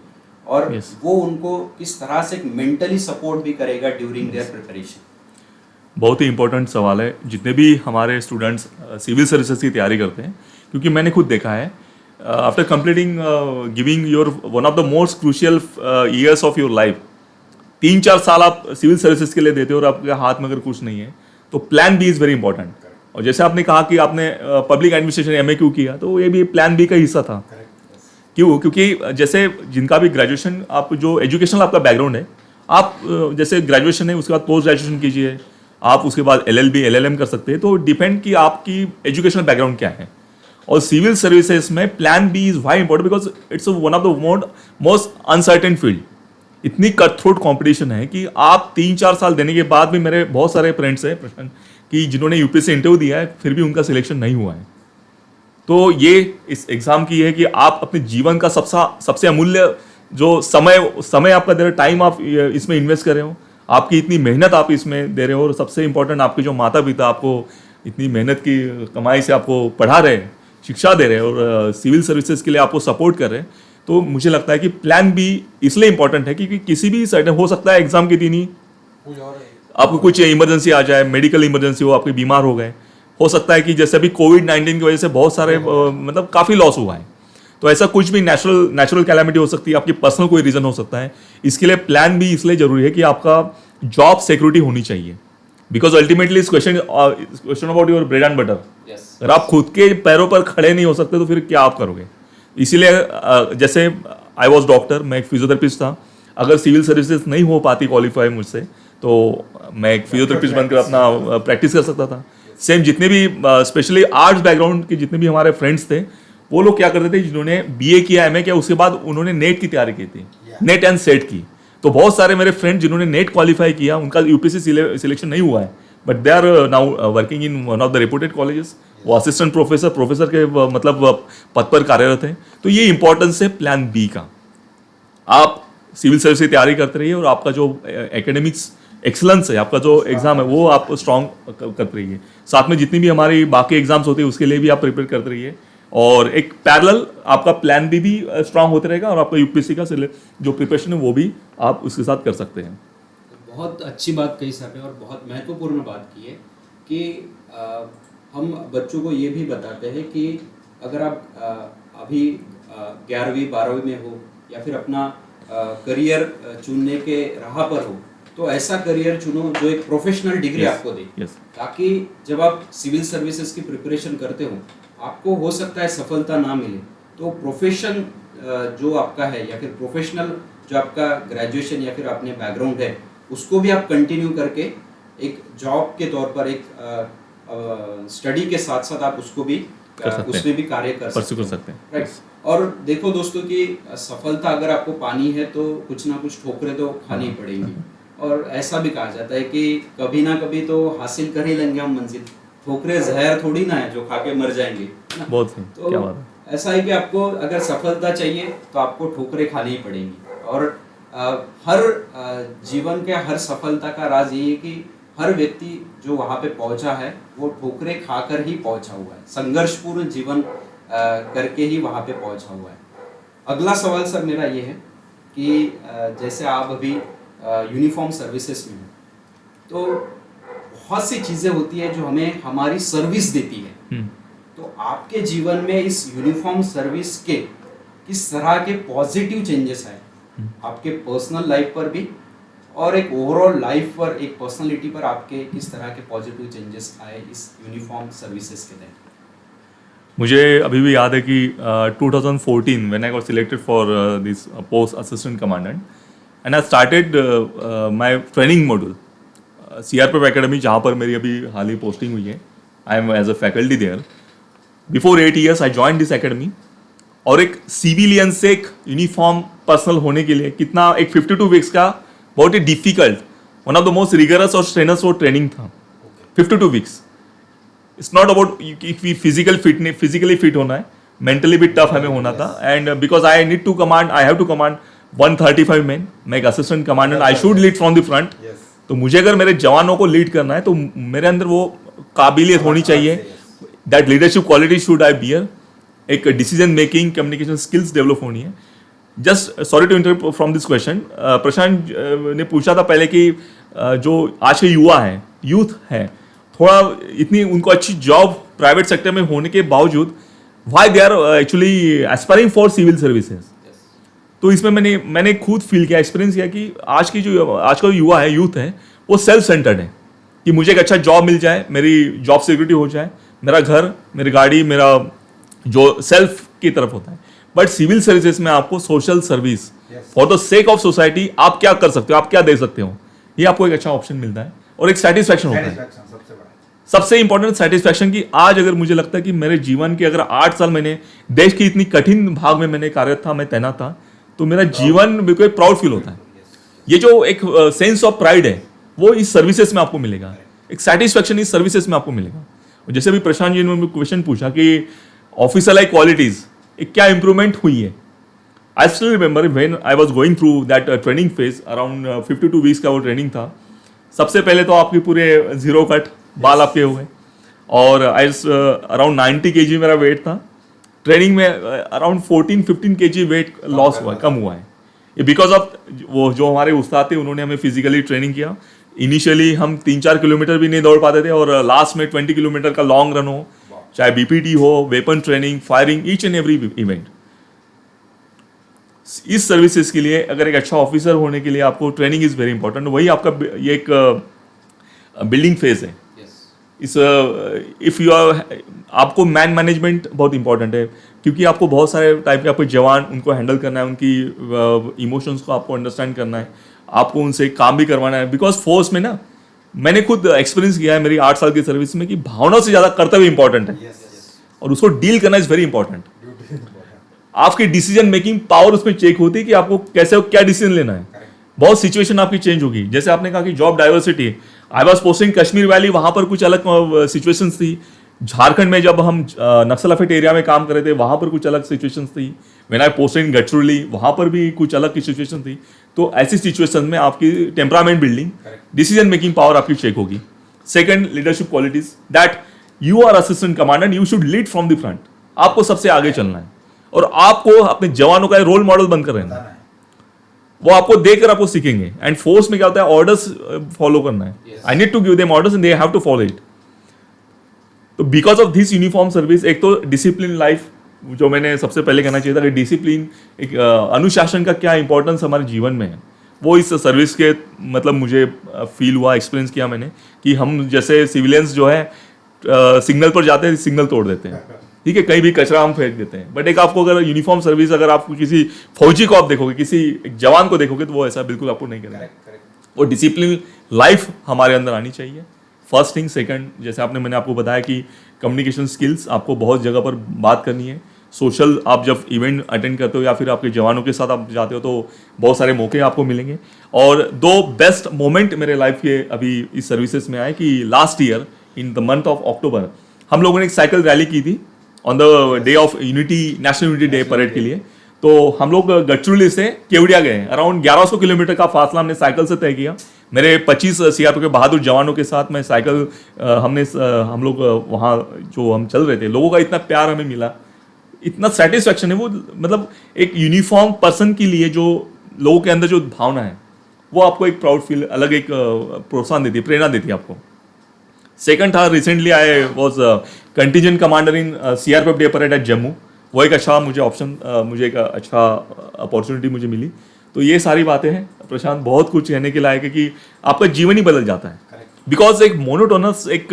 और वो उनको किस तरह से मेंटली सपोर्ट भी करेगा ड्यूरिंग देयर प्रिपरेशन?
बहुत ही इंपॉर्टेंट सवाल है. जितने भी हमारे स्टूडेंट्स सिविल सर्विसेज की तैयारी करते हैं, क्योंकि मैंने खुद देखा है, after completing giving your one of the most crucial years of your life, 3-4 साल आप सिविल सर्विसेज के लिए देते हो और आपके हाथ में अगर कुछ नहीं है, तो plan B is very important. और जैसे आपने कहा कि आपने पब्लिक एडमिनिस्ट्रेशन MA किया, तो ये भी प्लान बी का हिस्सा था. क्यों? क्योंकि जैसे जिनका भी ग्रेजुएशन, आप जो एजुकेशनल आपका बैकग्राउंड है, आप जैसे ग्रेजुएशन है उसके बाद पोस्ट ग्रेजुएशन कीजिए, आप उसके बाद LLB LLM कर सकते हैं. तो डिपेंड कि आपकी एजुकेशनल बैकग्राउंड क्या है. और सिविल सर्विसेज में plan B is very important because it's one of the most uncertain field. इतनी कट थ्रोट कॉम्पिटिशन है कि आप 3-4 साल देने के बाद भी, मेरे बहुत सारे फ्रेंड्स हैं प्रश्न कि जिन्होंने UPSC इंटरव्यू दिया है फिर भी उनका सिलेक्शन नहीं हुआ है. तो ये इस एग्ज़ाम की है कि आप अपने जीवन का सबसे अमूल्य जो समय आपका दे रहे हो, टाइम आप इसमें इन्वेस्ट कर रहे हो, आपकी इतनी मेहनत आप इसमें दे रहे हो, और सबसे इंपॉर्टेंट आपके जो माता पिता आपको इतनी मेहनत की कमाई से आपको पढ़ा रहे हैं, शिक्षा दे रहे हैं, और सिविल सर्विसेज के लिए आपको सपोर्ट कर रहे हैं. तो मुझे लगता है कि प्लान बी इसलिए इंपॉर्टेंट है क्योंकि किसी भी सर्टेन हो सकता है एग्जाम के दिन ही आपको कुछ इमरजेंसी आ जाए, मेडिकल इमरजेंसी हो, आपके बीमार हो गए, हो सकता है कि जैसे अभी कोविड-19 की वजह से बहुत सारे मतलब काफ़ी लॉस हुआ है। तो ऐसा कुछ भी नेचुरल कैलेमिटी हो सकती है, आपकी पर्सनल कोई रीज़न हो सकता है। इसके लिए प्लान भी इसलिए ज़रूरी है कि आपका जॉब सिक्योरिटी होनी चाहिए, बिकॉज अल्टीमेटली इस question about your bread and butter.
Yes
अगर आप खुद के पैरों पर खड़े नहीं हो सकते तो फिर क्या आप करोगे। इसीलिए जैसे आई वॉज डॉक्टर, मैं एक फिजियोथेरेपिस्ट था, अगर सिविल सर्विसेज नहीं हो पाती क्वालिफाई मुझसे तो मैं एक फिजियोथेरेपिस्ट बनकर अपना प्रैक्टिस कर सकता था। सेम जितने भी स्पेशली आर्ट्स बैकग्राउंड के जितने भी हमारे फ्रेंड्स थे, वो लोग क्या करते थे, जिन्होंने बीए किया, एमए किया, उसके बाद उन्होंने नेट की तैयारी की थी, नेट एंड सेट की। तो बहुत सारे मेरे फ्रेंड जिन्होंने नेट क्वालिफाई किया, उनका यूपीएससी सिलेक्शन नहीं हुआ है, but they are now working in one of the reputed colleges. वो असिस्टेंट प्रोफेसर के मतलब पद पर कार्यरत हैं। तो ये इंपॉर्टेंस है प्लान बी का। आप सिविल सर्विस की तैयारी करते रहिए और आपका जो एकेडमिक्स एक्सलेंस है, आपका जो एग्जाम है, वो आप स्ट्रॉन्ग करते रहिए। साथ में जितनी भी हमारी बाकी एग्जाम्स होती है उसके लिए भी आप प्रिपेयर करते रहिए, और एक पैरेलल आपका प्लान भी स्ट्रांग होते रहेगा, और आपका यूपीएससी का जो प्रिपरेशन है वो भी आप उसके साथ कर सकते हैं।
बहुत अच्छी बात कही सर ने, और बहुत महत्वपूर्ण बात की है कि हम बच्चों को ये भी बताते हैं कि अगर आप अभी 11वीं 12वीं में हो या फिर अपना करियर चुनने के राह पर हो, तो ऐसा करियर चुनो जो एक प्रोफेशनल डिग्री आपको दे, ताकि जब आप सिविल सर्विसेज की प्रिपरेशन करते हो, आपको हो सकता है सफलता ना मिले, तो प्रोफेशन जो आपका है या फिर प्रोफेशनल जो आपका ग्रेजुएशन या फिर अपने बैकग्राउंड है, उसको भी आप कंटिन्यू करके एक जॉब के तौर पर एक स्टडी के साथ साथ आप उसको भी उसमें भी कार्य कर सकते हैं, राइट। और देखो दोस्तों कि सफलता अगर आपको पानी है तो कुछ ना कुछ ठोकरें तो खानी ही पड़ेंगी, और ऐसा भी कहा जाता है कि कभी ना कभी तो हासिल कर ही लेंगे हम मंजिल, ठोकरें जहर थोड़ी ना है जो खा के मर जाएंगे, है ना।
बहुत सही,
तो
क्या बात है।
ऐसा है कि आपको अगर सफलता चाहिए तो आपको ठोकरें खानी ही पड़ेंगी, और हर जीवन के हर सफलता का राज यही है कि हर व्यक्ति जो वहाँ पे पहुँचा है वो ठोकरें खाकर ही पहुँचा हुआ है, संघर्षपूर्ण जीवन करके ही वहाँ पे पहुँचा हुआ है। अगला सवाल सर मेरा ये है कि जैसे आप अभी यूनिफॉर्म सर्विसेज में हो, तो बहुत सी चीज़ें होती है जो हमें हमारी सर्विस देती है, तो आपके जीवन में इस यूनिफॉर्म सर्विस के किस तरह के पॉजिटिव चेंजेस आए आपके पर्सनल लाइफ पर भी, और एक ओवरऑल लाइफ पर, एक पर्सनालिटी पर आपके किस तरह के पॉजिटिव चेंजेस आए इस यूनिफॉर्म सर्विसेज के तहत?
मुझे अभी भी याद है कि 2014 when I got selected for this post assistant commandant, and I started my training module CRPF academy, जहाँ पर मेरी अभी हाल ही पोस्टिंग हुई है। I am as a faculty there. Before 8 years I join this academy, और एक सिविलियन से एक यूनिफॉर्म पर्सनल होने के लिए कितना, एक 52 वीक्स का बहुत ही difficult, one of the most rigorous और स्ट्रेनस वो ट्रेनिंग था। 52 weeks. It's not about physically fit होना है, मेंटली भी टफ हमें होना था, and because I need to command, I have to command 135 man. मैं एक assistant commandant, I should lead from the front. तो मुझे अगर मेरे जवानों को लीड करना है तो मेरे अंदर वो काबिलियत होनी चाहिए, that leadership quality should I bear, एक decision making, communication skills develop होनी है। Just sorry to interrupt from this question, Prashant ने पूछा था पहले कि जो आज के युवा हैं, यूथ हैं, थोड़ा इतनी उनको अच्छी जॉब प्राइवेट सेक्टर में होने के बावजूद why they are actually aspiring for civil services. तो इसमें मैंने खुद फील किया, एक्सपीरियंस किया कि आज का युवा है, यूथ है, वो सेल्फ सेंटर्ड है कि मुझे एक अच्छा जॉब मिल जाए, मेरी जॉब सिक्योरिटी हो जाए, मेरा घर, मेरी गाड़ी, मेरा जो सेल्फ की तरफ होता है। बट सिविल सर्विसेज में आपको social service for the sake of society आप क्या कर सकते हो, आप क्या दे सकते हो, ये आपको एक अच्छा ऑप्शन मिलता है, और एक सेटिस्फैक्शन होता है। सबसे इंपॉर्टेंट सेटिस्फैक्शन की आज अगर मुझे लगता है कि मेरे जीवन के अगर 8 साल मैंने देश की इतनी कठिन भाग में मैंने कार्यरत था, मैं तैनात था, तो मेरा जीवन बिल्कुल प्राउड फील होता है। ये जो एक सेंस ऑफ प्राइड है वो इस सर्विसेज में आपको मिलेगा, एक सेटिस्फैक्शन इस सर्विसेज में आपको मिलेगा। और जैसे भी प्रशांत जी ने क्वेश्चन पूछा कि ऑफिसर लाइक क्वालिटीज क्या इंप्रूवमेंट हुई है, आई still remember when I was going through that training phase, around 52 weeks का वो ट्रेनिंग था। सबसे पहले तो आपके पूरे जीरो कट बाल आपके हुए, और आई अराउंड 90 kg मेरा वेट था। ट्रेनिंग में अराउंड 14-15 kg वेट लॉस हुआ, कम हुआ है। ये बिकॉज ऑफ वो जो हमारे उस्ताद थे, उन्होंने हमें फिजिकली ट्रेनिंग किया, इनिशियली हम 3-4 किलोमीटर भी नहीं दौड़ पाते थे और लास्ट में 20 किलोमीटर का लॉन्ग रन हो, चाहे बीपीटी हो, weapon training, firing, each and every event. इस सर्विसेज के लिए अगर एक अच्छा ऑफिसर होने के लिए आपको ट्रेनिंग इज वेरी इंपॉर्टेंट। वही आपका ये एक बिल्डिंग फेज है। इस इफ यू आर, आपको मैन मैनेजमेंट बहुत इंपॉर्टेंट है, क्योंकि आपको बहुत सारे टाइप के आपके जवान, उनको हैंडल करना है, उनकी इमोशंस को आपको अंडरस्टैंड करना है, आपको उनसे काम भी करवाना है। बिकॉज फोर्स में ना, मैंने खुद एक्सपीरियंस किया है मेरी 8 साल की सर्विस में, कि भावनाओं से ज़्यादा कर्तव्य इंपॉर्टेंट है और उसको डील करना इज वेरी इंपॉर्टेंट। आपकी डिसीजन मेकिंग पावर उसमें चेक होती है कि आपको कैसे क्या डिसीजन लेना है। बहुत सिचुएशन आपकी चेंज होगी। जैसे आपने कहा कि job diversity, I was posting Kashmir valley, वहां पर कुछ अलग सिचुएशंस थी। झारखंड में जब हम नक्सल अफेक्ट एरिया में काम कर रहे थे, वहां पर कुछ अलग सिचुएशंस थी। When I posted in Gadchiroli, वहां पर भी कुछ अलग की सिचुएशन थी। तो ऐसी सिचुएशन में आपकी temperament building, decision making power आपकी चेक होगी। Second, leadership qualities, that you are assistant commander, you should lead from the front. आपको सबसे आगे चलना है और आपको अपने जवानों का रोल मॉडल बनकर रहना है। वो आपको देखकर आपको सीखेंगे। एंड फोर्स में क्या होता है, ऑर्डर्स फॉलो करना है। I need to give them orders and they have to follow it. तो because of this uniform service, एक तो डिसिप्लिन लाइफ, जो मैंने सबसे पहले कहना चाहिए था कि डिसिप्लिन, एक अनुशासन का क्या इंपॉर्टेंस हमारे जीवन में है, वो इस सर्विस के मतलब मुझे फील हुआ, एक्सपीरियंस किया मैंने, कि हम जैसे सिविलियंस जो है सिग्नल पर जाते हैं, सिग्नल तोड़ देते हैं, ठीक है, कहीं भी कचरा हम फेंक देते हैं। बट एक आपको अगर यूनिफॉर्म सर्विस, अगर आप किसी फौजी को आप देखोगे, किसी एक जवान को देखोगे, तो वो ऐसा बिल्कुल आपको नहीं करेगा। वो डिसिप्लिन लाइफ हमारे अंदर आनी चाहिए, फर्स्ट थिंग। सेकंड, जैसे मैंने आपको बताया कि कम्युनिकेशन स्किल्स, आपको बहुत जगह पर बात करनी है। सोशल, आप जब इवेंट अटेंड करते हो या फिर आपके जवानों के साथ आप जाते हो, तो बहुत सारे मौके आपको मिलेंगे। और 2 बेस्ट मोमेंट मेरे लाइफ के अभी इस सर्विसेज में आए कि last year in the month of October हम लोगों ने एक साइकिल रैली की थी on the day of unity, national unity day parade के लिए। तो हम लोग गडचिरोली से केवड़िया गए, अराउंड 1100 किलोमीटर का फासला हमने साइकिल से तय किया। मेरे 25 सीआरपीएफ के बहादुर जवानों के साथ मैं साइकिल, हम लोग वहाँ जो हम चल रहे थे, लोगों का इतना प्यार हमें मिला, इतना सेटिस्फैक्शन है। वो मतलब एक यूनिफॉर्म पर्सन के लिए जो लोगों के अंदर जो भावना है, वो आपको एक प्राउड फील, अलग एक प्रोत्साहन देती है, प्रेरणा देती है आपको। सेकंड था, recently I was contingent commander in CRPF day parade at Jammu. वो एक अच्छा मुझे ऑप्शन, मुझे एक अच्छा अपॉर्चुनिटी मुझे मिली। तो ये सारी बातें हैं प्रशांत, बहुत कुछ कहने के लायक है कि आपका जीवन ही बदल जाता है। बिकॉज एक मोनोटोनस, एक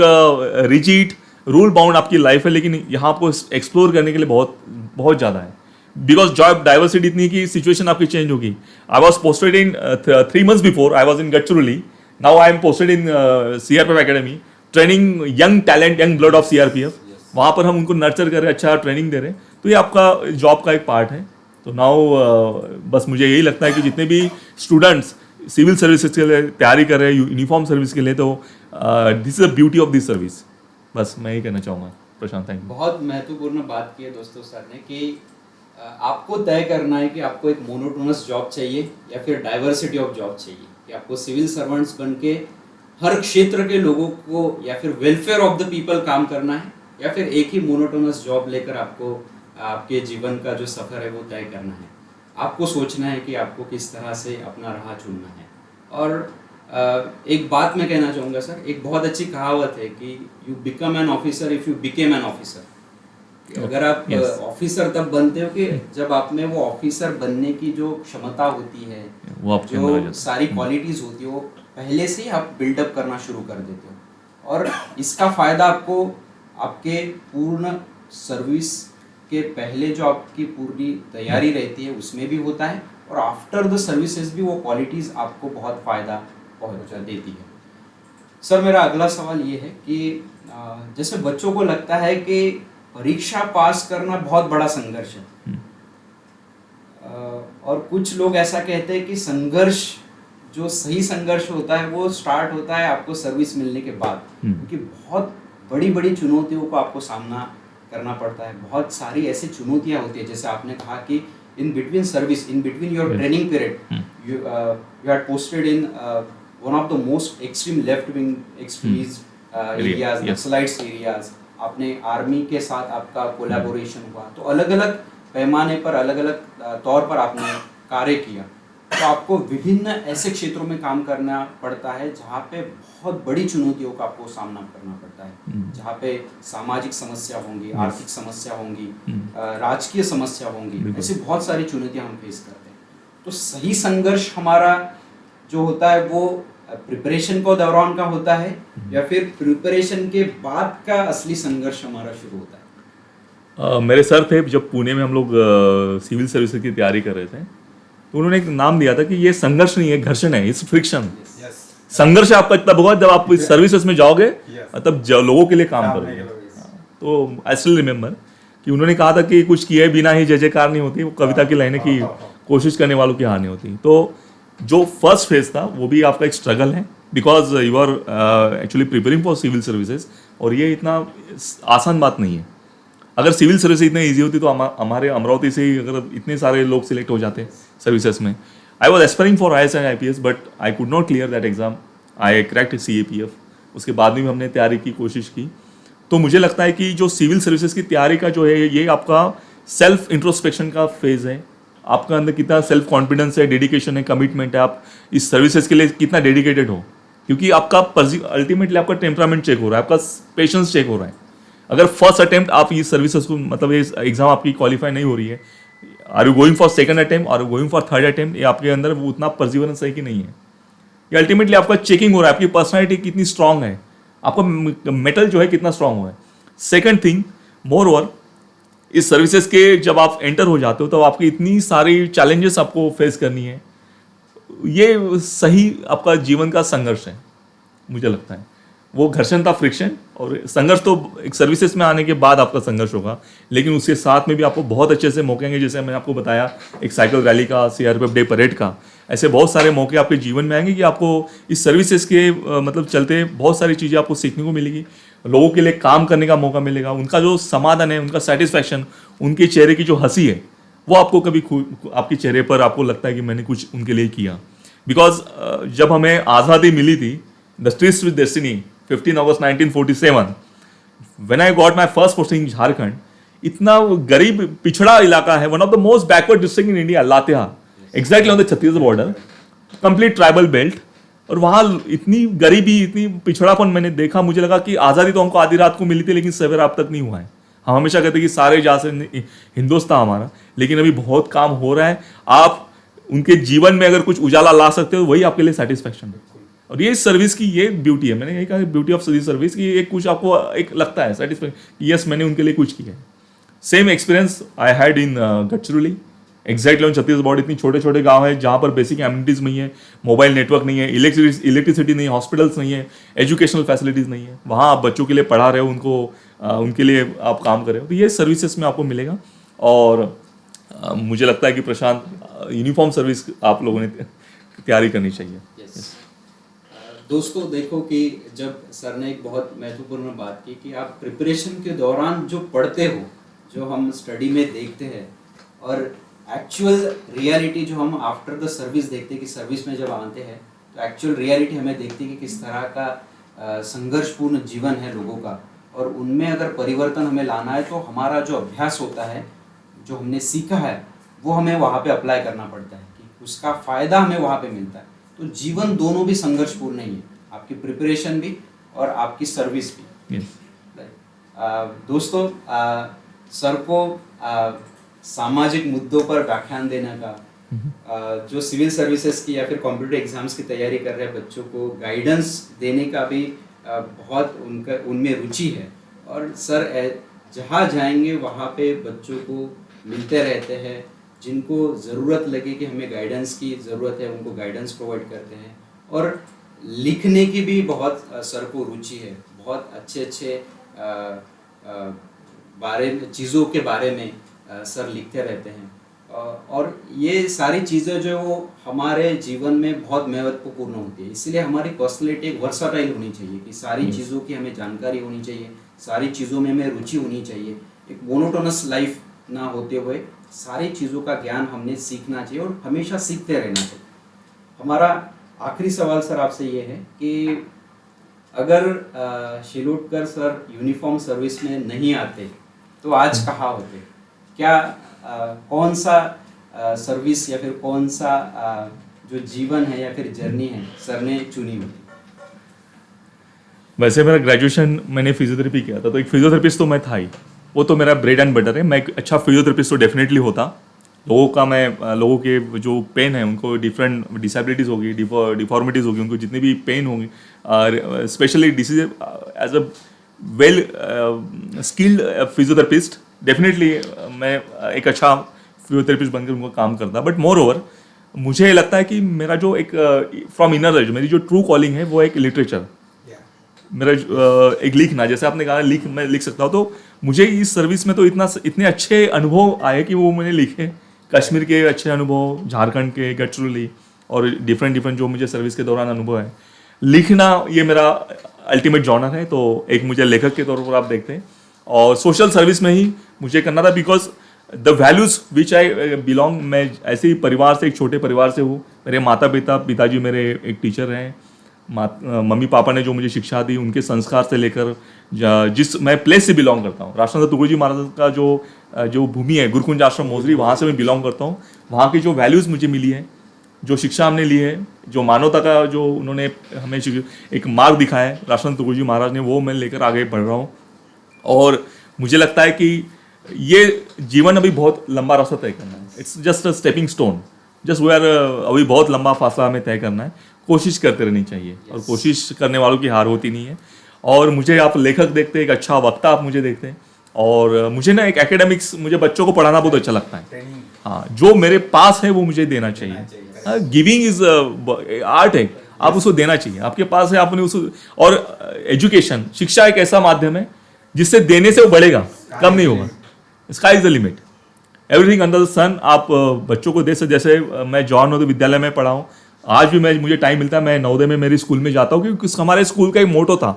रिजिड, रूल बाउंड आपकी लाइफ है, लेकिन यहाँ आपको एक्सप्लोर करने के लिए बहुत बहुत ज़्यादा है। बिकॉज जॉब डाइवर्सिटी इतनी की सिचुएशन आपकी चेंज होगी। I was posted in 3 months before, I was in Gadchiroli, now I am posted in CRPF academy, training young talent, young blood of CRPF. वहाँ पर हम उनको नर्चर कर रहे हैं, अच्छा ट्रेनिंग दे रहे हैं। तो ये आपका जॉब का एक पार्ट है। तो नाउ बस मुझे यही लगता है कि जितने भी स्टूडेंट्स सिविल सर्विसेज के लिए तैयारी कर रहे हैं, यूनिफॉर्म सर्विस के लिए, तो this is the beauty of this service. बस मैं यही कहना चाहूँगा प्रशांत। Thank you.
बहुत महत्वपूर्ण बात की है दोस्तों सर ने कि आपको तय करना है कि आपको एक मोनोटोनस जॉब चाहिए या फिर डाइवर्सिटी ऑफ जॉब चाहिए, कि आपको सिविल सर्वेंट्स बन के हर क्षेत्र के लोगों को या फिर वेलफेयर ऑफ द पीपल काम करना है, या फिर एक ही मोनोटोनस जॉब लेकर आपको आपके जीवन का जो सफ़र है वो तय करना है। आपको सोचना है कि आपको किस तरह से अपना राह चुनना है। और एक बात मैं कहना चाहूँगा सर, एक बहुत अच्छी कहावत है कि you become an officer if you became an officer. अगर आप ऑफिसर तब बनते हो कि जब आप में वो ऑफिसर बनने की जो क्षमता होती है,
वो
जो सारी क्वालिटीज़ होती है, वो पहले से ही आप बिल्डअप करना शुरू कर देते हो। और इसका फ़ायदा आपको आपके पूर्ण सर्विस के पहले जो आपकी पूरी तैयारी रहती है उसमें भी होता है, और आफ्टर द सर्विसेज भी वो क्वालिटीज़ आपको बहुत फ़ायदा पहुंचा देती है। सर मेरा अगला सवाल ये है कि जैसे बच्चों को लगता है कि परीक्षा पास करना बहुत बड़ा संघर्ष है, और कुछ लोग ऐसा कहते हैं कि संघर्ष, जो सही संघर्ष होता है वो स्टार्ट होता है आपको सर्विस मिलने के बाद, क्योंकि बहुत बड़ी बड़ी चुनौतियों को आपको सामना करना पड़ता है। बहुत सारी ऐसी चुनौतियां होती है, जैसे आपने कहा कि in between service, in between your training period, you are posted in one of the most extreme left wing extremist areas, naxalites areas. आपने आर्मी के साथ आपका कोलैबोरेशन हुआ, तो अलग अलग पैमाने पर, अलग अलग तौर पर आपने कार्य किया। तो आपको विभिन्न ऐसे क्षेत्रों में काम करना पड़ता है जहाँ पे बहुत बड़ी चुनौतियों का आपको सामना करना पड़ता है, जहाँ पे सामाजिक समस्या होंगी, आर्थिक समस्या होंगी, राजकीय समस्या होंगी, ऐसी बहुत सारी चुनौतियाँ हम फेस करते हैं। तो सही संघर्ष हमारा जो होता है वो प्रिपरेशन को दौरान का होता है या फिर प्रिपरेशन के बाद का असली संघर्ष हमारा शुरू होता है?
मेरे सर थे जब पुणे में हम लोग सिविल सर्विसेज की तैयारी कर रहे थे, तो उन्होंने एक नाम दिया था कि ये संघर्ष नहीं है, घर्षण है, इट्स फ्रिक्शन। संघर्ष आपका तब होगा जब आप सर्विसेज में जाओगे, तब लोगों के लिए काम करोगे। तो आई स्टिल रिमेम्बर कि उन्होंने कहा था कि कुछ किए बिना ही जय जयकार नहीं होती, वो कविता की लाइनें की कोशिश करने वालों की हार नहीं होती। तो जो फर्स्ट फेज था वो भी आपका एक स्ट्रगल है, because you are actually preparing for civil services, और ये इतना आसान बात नहीं है। अगर सिविल सर्विस इतनी ईजी होती तो हमारे अमरावती से ही अगर इतने सारे लोग सिलेक्ट हो जाते सर्विसेज में। I was aspiring for IAS and IPS, but I could not clear that exam. I cracked CAPF, उसके बाद में भी हमने तैयारी की कोशिश की। तो मुझे लगता है कि जो सिविल सर्विसेज की तैयारी का जो है ये आपका सेल्फ इंट्रोस्पेक्शन का फेज है। आपका अंदर कितना सेल्फ कॉन्फिडेंस है, डेडिकेशन है, कमिटमेंट है, आप इस सर्विसेज के लिए कितना डेडिकेटेड हो, क्योंकि आपका अल्टीमेटली आपका टेम्परामेंट चेक हो रहा है, आपका पेशेंस चेक हो रहा है। अगर फर्स्ट अटेम्प्ट आप ये सर्विसेज को मतलब ये एग्जाम आपकी क्वालिफाई नहीं हो रही है, are you going for second attempt, are you going for third attempt, ये आपके अंदर वो उतना परसिवरेंस है कि नहीं है। ये अल्टीमेटली आपका चेकिंग हो रहा है, आपकी पर्सनैलिटी कितनी स्ट्रांग है, आपका मेटल जो है कितना स्ट्रांग हुआ है। सेकंड थिंग, मोर ओवर इस सर्विसेज के जब आप एंटर हो जाते हो तो आपकी इतनी सारी चैलेंजेस आपको फेस करनी है, ये सही आपका जीवन का संघर्ष है। मुझे लगता है वो घर्षण था, फ्रिक्शन, और संघर्ष तो एक सर्विसेज में आने के बाद आपका संघर्ष होगा, लेकिन उसके साथ में भी आपको बहुत अच्छे से मौके आएंगे। जैसे मैंने आपको बताया एक साइकिल रैली का, CRPF डे परेड का, ऐसे बहुत सारे मौके आपके जीवन में आएंगे कि आपको इस सर्विसेज के मतलब चलते बहुत सारी चीज़ें आपको सीखने को मिलेगी, लोगों के लिए काम करने का मौका मिलेगा, उनका जो समाधान है, उनका सेटिस्फैक्शन, उनके चेहरे की जो हंसी है वो आपको कभी आपके चेहरे पर आपको लगता है कि मैंने कुछ उनके लिए किया। बिकॉज जब हमें आज़ादी मिली थी, the streets with destiny, 15 August 1947, when I got my first posting in Jharkhand, इतना गरीब पिछड़ा इलाका है, one of the most backward district in India, Latehar, exactly on the Chhattisgarh border, complete tribal belt, और वहाँ इतनी गरीबी, इतनी पिछड़ापन मैंने देखा। मुझे लगा कि आज़ादी तो हमको आधी रात को मिली थी, लेकिन सवेरा अब तक नहीं हुआ है। हम हमेशा कहते हैं कि सारे जहाँ से हिंदुस्तान हमारा, लेकिन अभी बहुत काम हो रहा है। आप उनके जीवन में अगर कुछ उजाला ला सकते हो, वही आपके लिए सेटिस्फैक्शन है। और ये सर्विस की ये ब्यूटी है, मैंने यही कहा ब्यूटी ऑफ सर्विस की, एक कुछ आपको एक लगता है सेटिस्फैक्शन, यस मैंने उनके लिए कुछ किया है। Same experience I had in Gadchiroli, exactly on Chhattisgarh. इतनी छोटे छोटे गांव है जहाँ पर बेसिक एमिनिटीज़ नहीं है, मोबाइल नेटवर्क नहीं है, इलेक्ट्रिसिटी नहीं है, हॉस्पिटल्स नहीं है, एजुकेशनल फैसिलिटीज़ नहीं है। वहाँ आप बच्चों के लिए पढ़ा रहे हो, उनके लिए आप काम कर रहे हो, तो ये सर्विसेज में आपको मिलेगा। और मुझे लगता है कि प्रशांत, यूनिफॉर्म सर्विस आप लोगों ने तैयारी करनी चाहिए।
दोस्तों देखो कि जब सर ने एक बहुत महत्वपूर्ण बात की कि आप प्रिपरेशन के दौरान जो पढ़ते हो, जो हम स्टडी में देखते हैं, और एक्चुअल रियलिटी जो हम आफ्टर द सर्विस देखते हैं कि सर्विस में जब आते हैं तो एक्चुअल रियलिटी हमें देखती है कि किस तरह का संघर्षपूर्ण जीवन है लोगों का, और उनमें अगर परिवर्तन हमें लाना है तो हमारा जो अभ्यास होता है, जो हमने सीखा है, वो हमें वहाँ पे अप्लाई करना पड़ता है कि उसका फ़ायदा हमें वहाँ पे मिलता है। तो जीवन दोनों भी संघर्षपूर्ण ही है, आपकी प्रिपरेशन भी और आपकी सर्विस भी। दोस्तों सर को सामाजिक मुद्दों पर व्याख्यान देने का, जो सिविल सर्विसेज की या फिर कॉम्पिटिटिव एग्जाम्स की तैयारी कर रहे बच्चों को गाइडेंस देने का भी बहुत उनमें रुचि है। और सर जहाँ जाएंगे वहाँ पे बच्चों को मिलते रहते हैं, जिनको ज़रूरत लगे कि हमें गाइडेंस की ज़रूरत है उनको गाइडेंस प्रोवाइड करते हैं। और लिखने की भी बहुत सर को रुचि है, बहुत अच्छे चीज़ों के बारे में सर लिखते रहते हैं। और ये सारी चीज़ें जो वो हमारे जीवन में बहुत महत्वपूर्ण होती है, इसलिए हमारी पर्सनैलिटी एक वर्साटाइल होनी चाहिए कि सारी चीज़ों की हमें जानकारी होनी चाहिए, सारी चीज़ों में हमें रुचि होनी चाहिए, एक मोनोटोनस लाइफ ना होते हुए सारी चीज़ों का ज्ञान हमने सीखना चाहिए और हमेशा सीखते रहना चाहिए। हमारा आखिरी सवाल सर आपसे ये है कि अगर शिलोटकर सर यूनिफॉर्म सर्विस में नहीं आते तो आज कहाँ होते? क्या कौन सा सर्विस या फिर कौन सा जो जीवन है या फिर जर्नी है सर ने चुनी होती?
वैसे मेरा ग्रेजुएशन मैंने फिजियोथेरेपी किया था, तो एक फिजियोथेरेपिस्ट तो मैं था ही, वो तो मेरा ब्रेड एंड बटर है। मैं एक अच्छा फिजियोथेरेपिस्ट तो डेफिनेटली होता। लोगों के जो पेन है, उनको डिफरेंट डिसेबिलिटीज़ होगी, डिफॉर्मिटीज़ होगी, उनको जितनी भी पेन होंगी, specially disease as a well skilled physiotherapist, definitely मैं एक अच्छा फिजियोथेरेपिस्ट बनकर उनको काम करता। बट मोर ओवर मुझे लगता है कि मेरा जो एक फ्रॉम इनर एज मेरी जो ट्रू कॉलिंग है वो एक लिटरेचर, मेरा एक लिखना, जैसे आपने कहा मैं लिख सकता हूँ। तो मुझे इस सर्विस में तो इतने अच्छे अनुभव आए कि वो मैंने लिखे। कश्मीर के अच्छे अनुभव, झारखंड के, गढ़चिरौली और डिफरेंट जो मुझे सर्विस के दौरान अनुभव है, लिखना ये मेरा अल्टीमेट जॉनर है। तो एक मुझे लेखक के तौर पर आप देखते हैं, और सोशल सर्विस में ही मुझे करना था, because the values which I belong, मैं ऐसे ही परिवार से, एक छोटे परिवार से हूँ। मेरे पिताजी मेरे एक टीचर हैं, मम्मी पापा ने जो मुझे शिक्षा दी, उनके संस्कार से लेकर जिस मैं प्लेस से बिलोंग करता हूँ, राष्ट्रसंत तुकडोजी महाराज का जो भूमि है, गुरुकुंज आश्रम मोजरी, वहाँ से मैं बिलोंग करता हूँ। वहाँ की जो वैल्यूज़ मुझे मिली है, जो शिक्षा हमने ली है, जो मानवता का जो उन्होंने हमें एक मार्ग दिखाया है राष्ट्रसंत तुकडोजी महाराज ने, वो मैं लेकर आगे बढ़ रहा हूँ। और मुझे लगता है कि ये जीवन अभी बहुत लंबा रास्ता तय करना है। It's just a stepping stone, just way are, अभी बहुत लंबा फासला हमें तय करना है। कोशिश करते रहनी चाहिए, और कोशिश करने वालों की हार होती नहीं है। और मुझे आप लेखक देखते हैं, एक अच्छा वक्ता आप मुझे देखते हैं, और मुझे ना एक एकेडमिक्स, मुझे बच्चों को पढ़ाना बहुत अच्छा लगता है। हाँ, जो मेरे पास है वो मुझे देना चाहिए। गिविंग इज आर्ट है, आप उसको देना चाहिए, आपके पास है, आपने उसको। और एजुकेशन, शिक्षा एक ऐसा माध्यम है जिससे देने से वो बढ़ेगा, कम नहीं होगा। Sky is the limit, everything under the sun. आप बच्चों को दे सकते, जैसे मैं जवाहर नवोदय विद्यालय में पढ़ा हूँ, आज भी मुझे टाइम मिलता है, मैं नवोदय में मेरी स्कूल में जाता हूँ, क्योंकि हमारे स्कूल का एक मोटो था,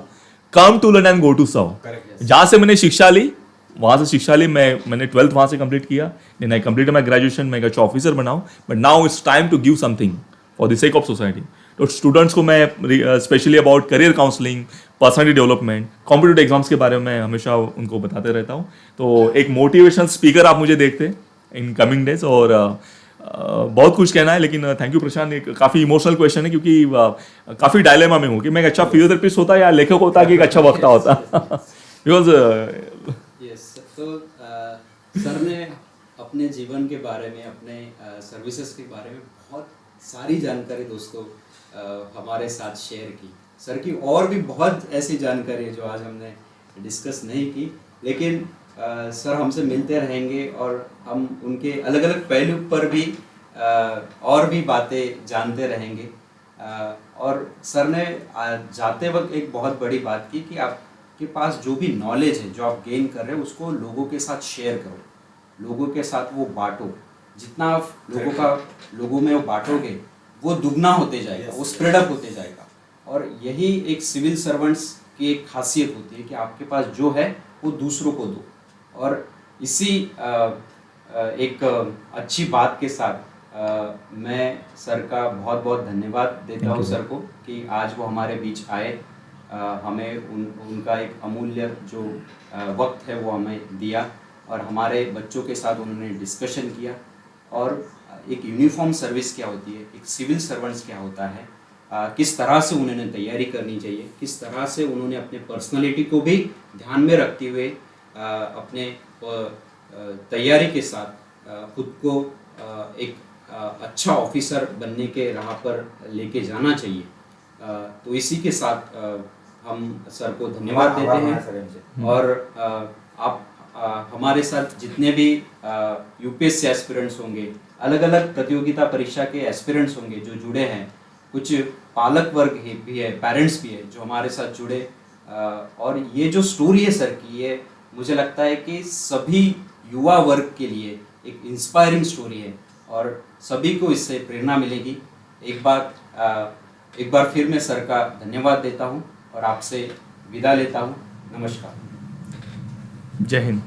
come to learn and go to serve. जहाँ से मैंने शिक्षा ली, वहाँ से शिक्षा ली, मैंने 12th वहाँ से कंप्लीट किया, then I completed my graduation, मैं एक अच्छा ऑफिसर बनाऊँ। But now it's time to give something for the sake of society. तो स्टूडेंट्स को मैं specially about career counselling, personality development, competitive exams के बारे में मैं हमेशा उनको बताते रहता हूँ। तो एक मोटिवेशनल स्पीकर आप मुझे देखते हैं इन कमिंग डेज। और बहुत कुछ कहना है, लेकिन थैंक यू प्रशांत। एक काफ़ी इमोशनल क्वेश्चन है, क्योंकि काफ़ी डायलेमा में हूँ कि मैं एक अच्छा फिजियोथेरेपिस्ट होता या लेखक होता कि एक अच्छा वक्ता होता। बिकॉज
यस, तो सर ने अपने जीवन के बारे में, अपने सर्विसेज के बारे में बहुत सारी जानकारी दोस्तों हमारे साथ शेयर की। सर की और भी बहुत ऐसी जानकारी है जो आज हमने डिस्कस नहीं की, लेकिन सर हमसे मिलते रहेंगे और हम उनके अलग अलग पहलू पर भी और भी बातें जानते रहेंगे। और सर ने जाते वक्त एक बहुत बड़ी बात की कि आपके पास जो भी नॉलेज है, जो आप गेन कर रहे हो, उसको लोगों के साथ शेयर करो, लोगों के साथ वो बांटो। जितना आप लोगों में वो बांटोगे, वो दुगना होते जाएगा, वो स्प्रेड अप होते जाएगा। और यही एक सिविल सर्वेंट्स की एक खासियत होती है कि आपके पास जो है वो दूसरों को दो। और इसी एक अच्छी बात के साथ मैं सर का बहुत बहुत धन्यवाद देता हूँ सर को कि आज वो हमारे बीच आए, हमें उनका एक अमूल्य जो वक्त है वो हमें दिया, और हमारे बच्चों के साथ उन्होंने डिस्कशन किया। और एक यूनिफॉर्म सर्विस क्या होती है, एक सिविल सर्वेंट्स क्या होता है, किस तरह से उन्होंने तैयारी करनी चाहिए, किस तरह से उन्होंने अपने पर्सनालिटी को भी ध्यान में रखते हुए अपने तैयारी के साथ खुद को एक अच्छा ऑफिसर बनने के राह पर लेके जाना चाहिए। तो इसी के साथ हम सर को धन्यवाद देते हैं। और आप हमारे साथ जितने भी यूपीएससी एस्पिरेंट्स होंगे, अलग अलग प्रतियोगिता परीक्षा के एस्पिरेंट्स होंगे जो जुड़े हैं, कुछ पालक वर्ग भी है, पेरेंट्स भी है जो हमारे साथ जुड़े, और ये जो स्टोरी है सर की, ये मुझे लगता है कि सभी युवा वर्ग के लिए एक इंस्पायरिंग स्टोरी है और सभी को इससे प्रेरणा मिलेगी। एक बार फिर मैं सर का धन्यवाद देता हूँ और आपसे विदा लेता हूँ। नमस्कार।
जय हिंद।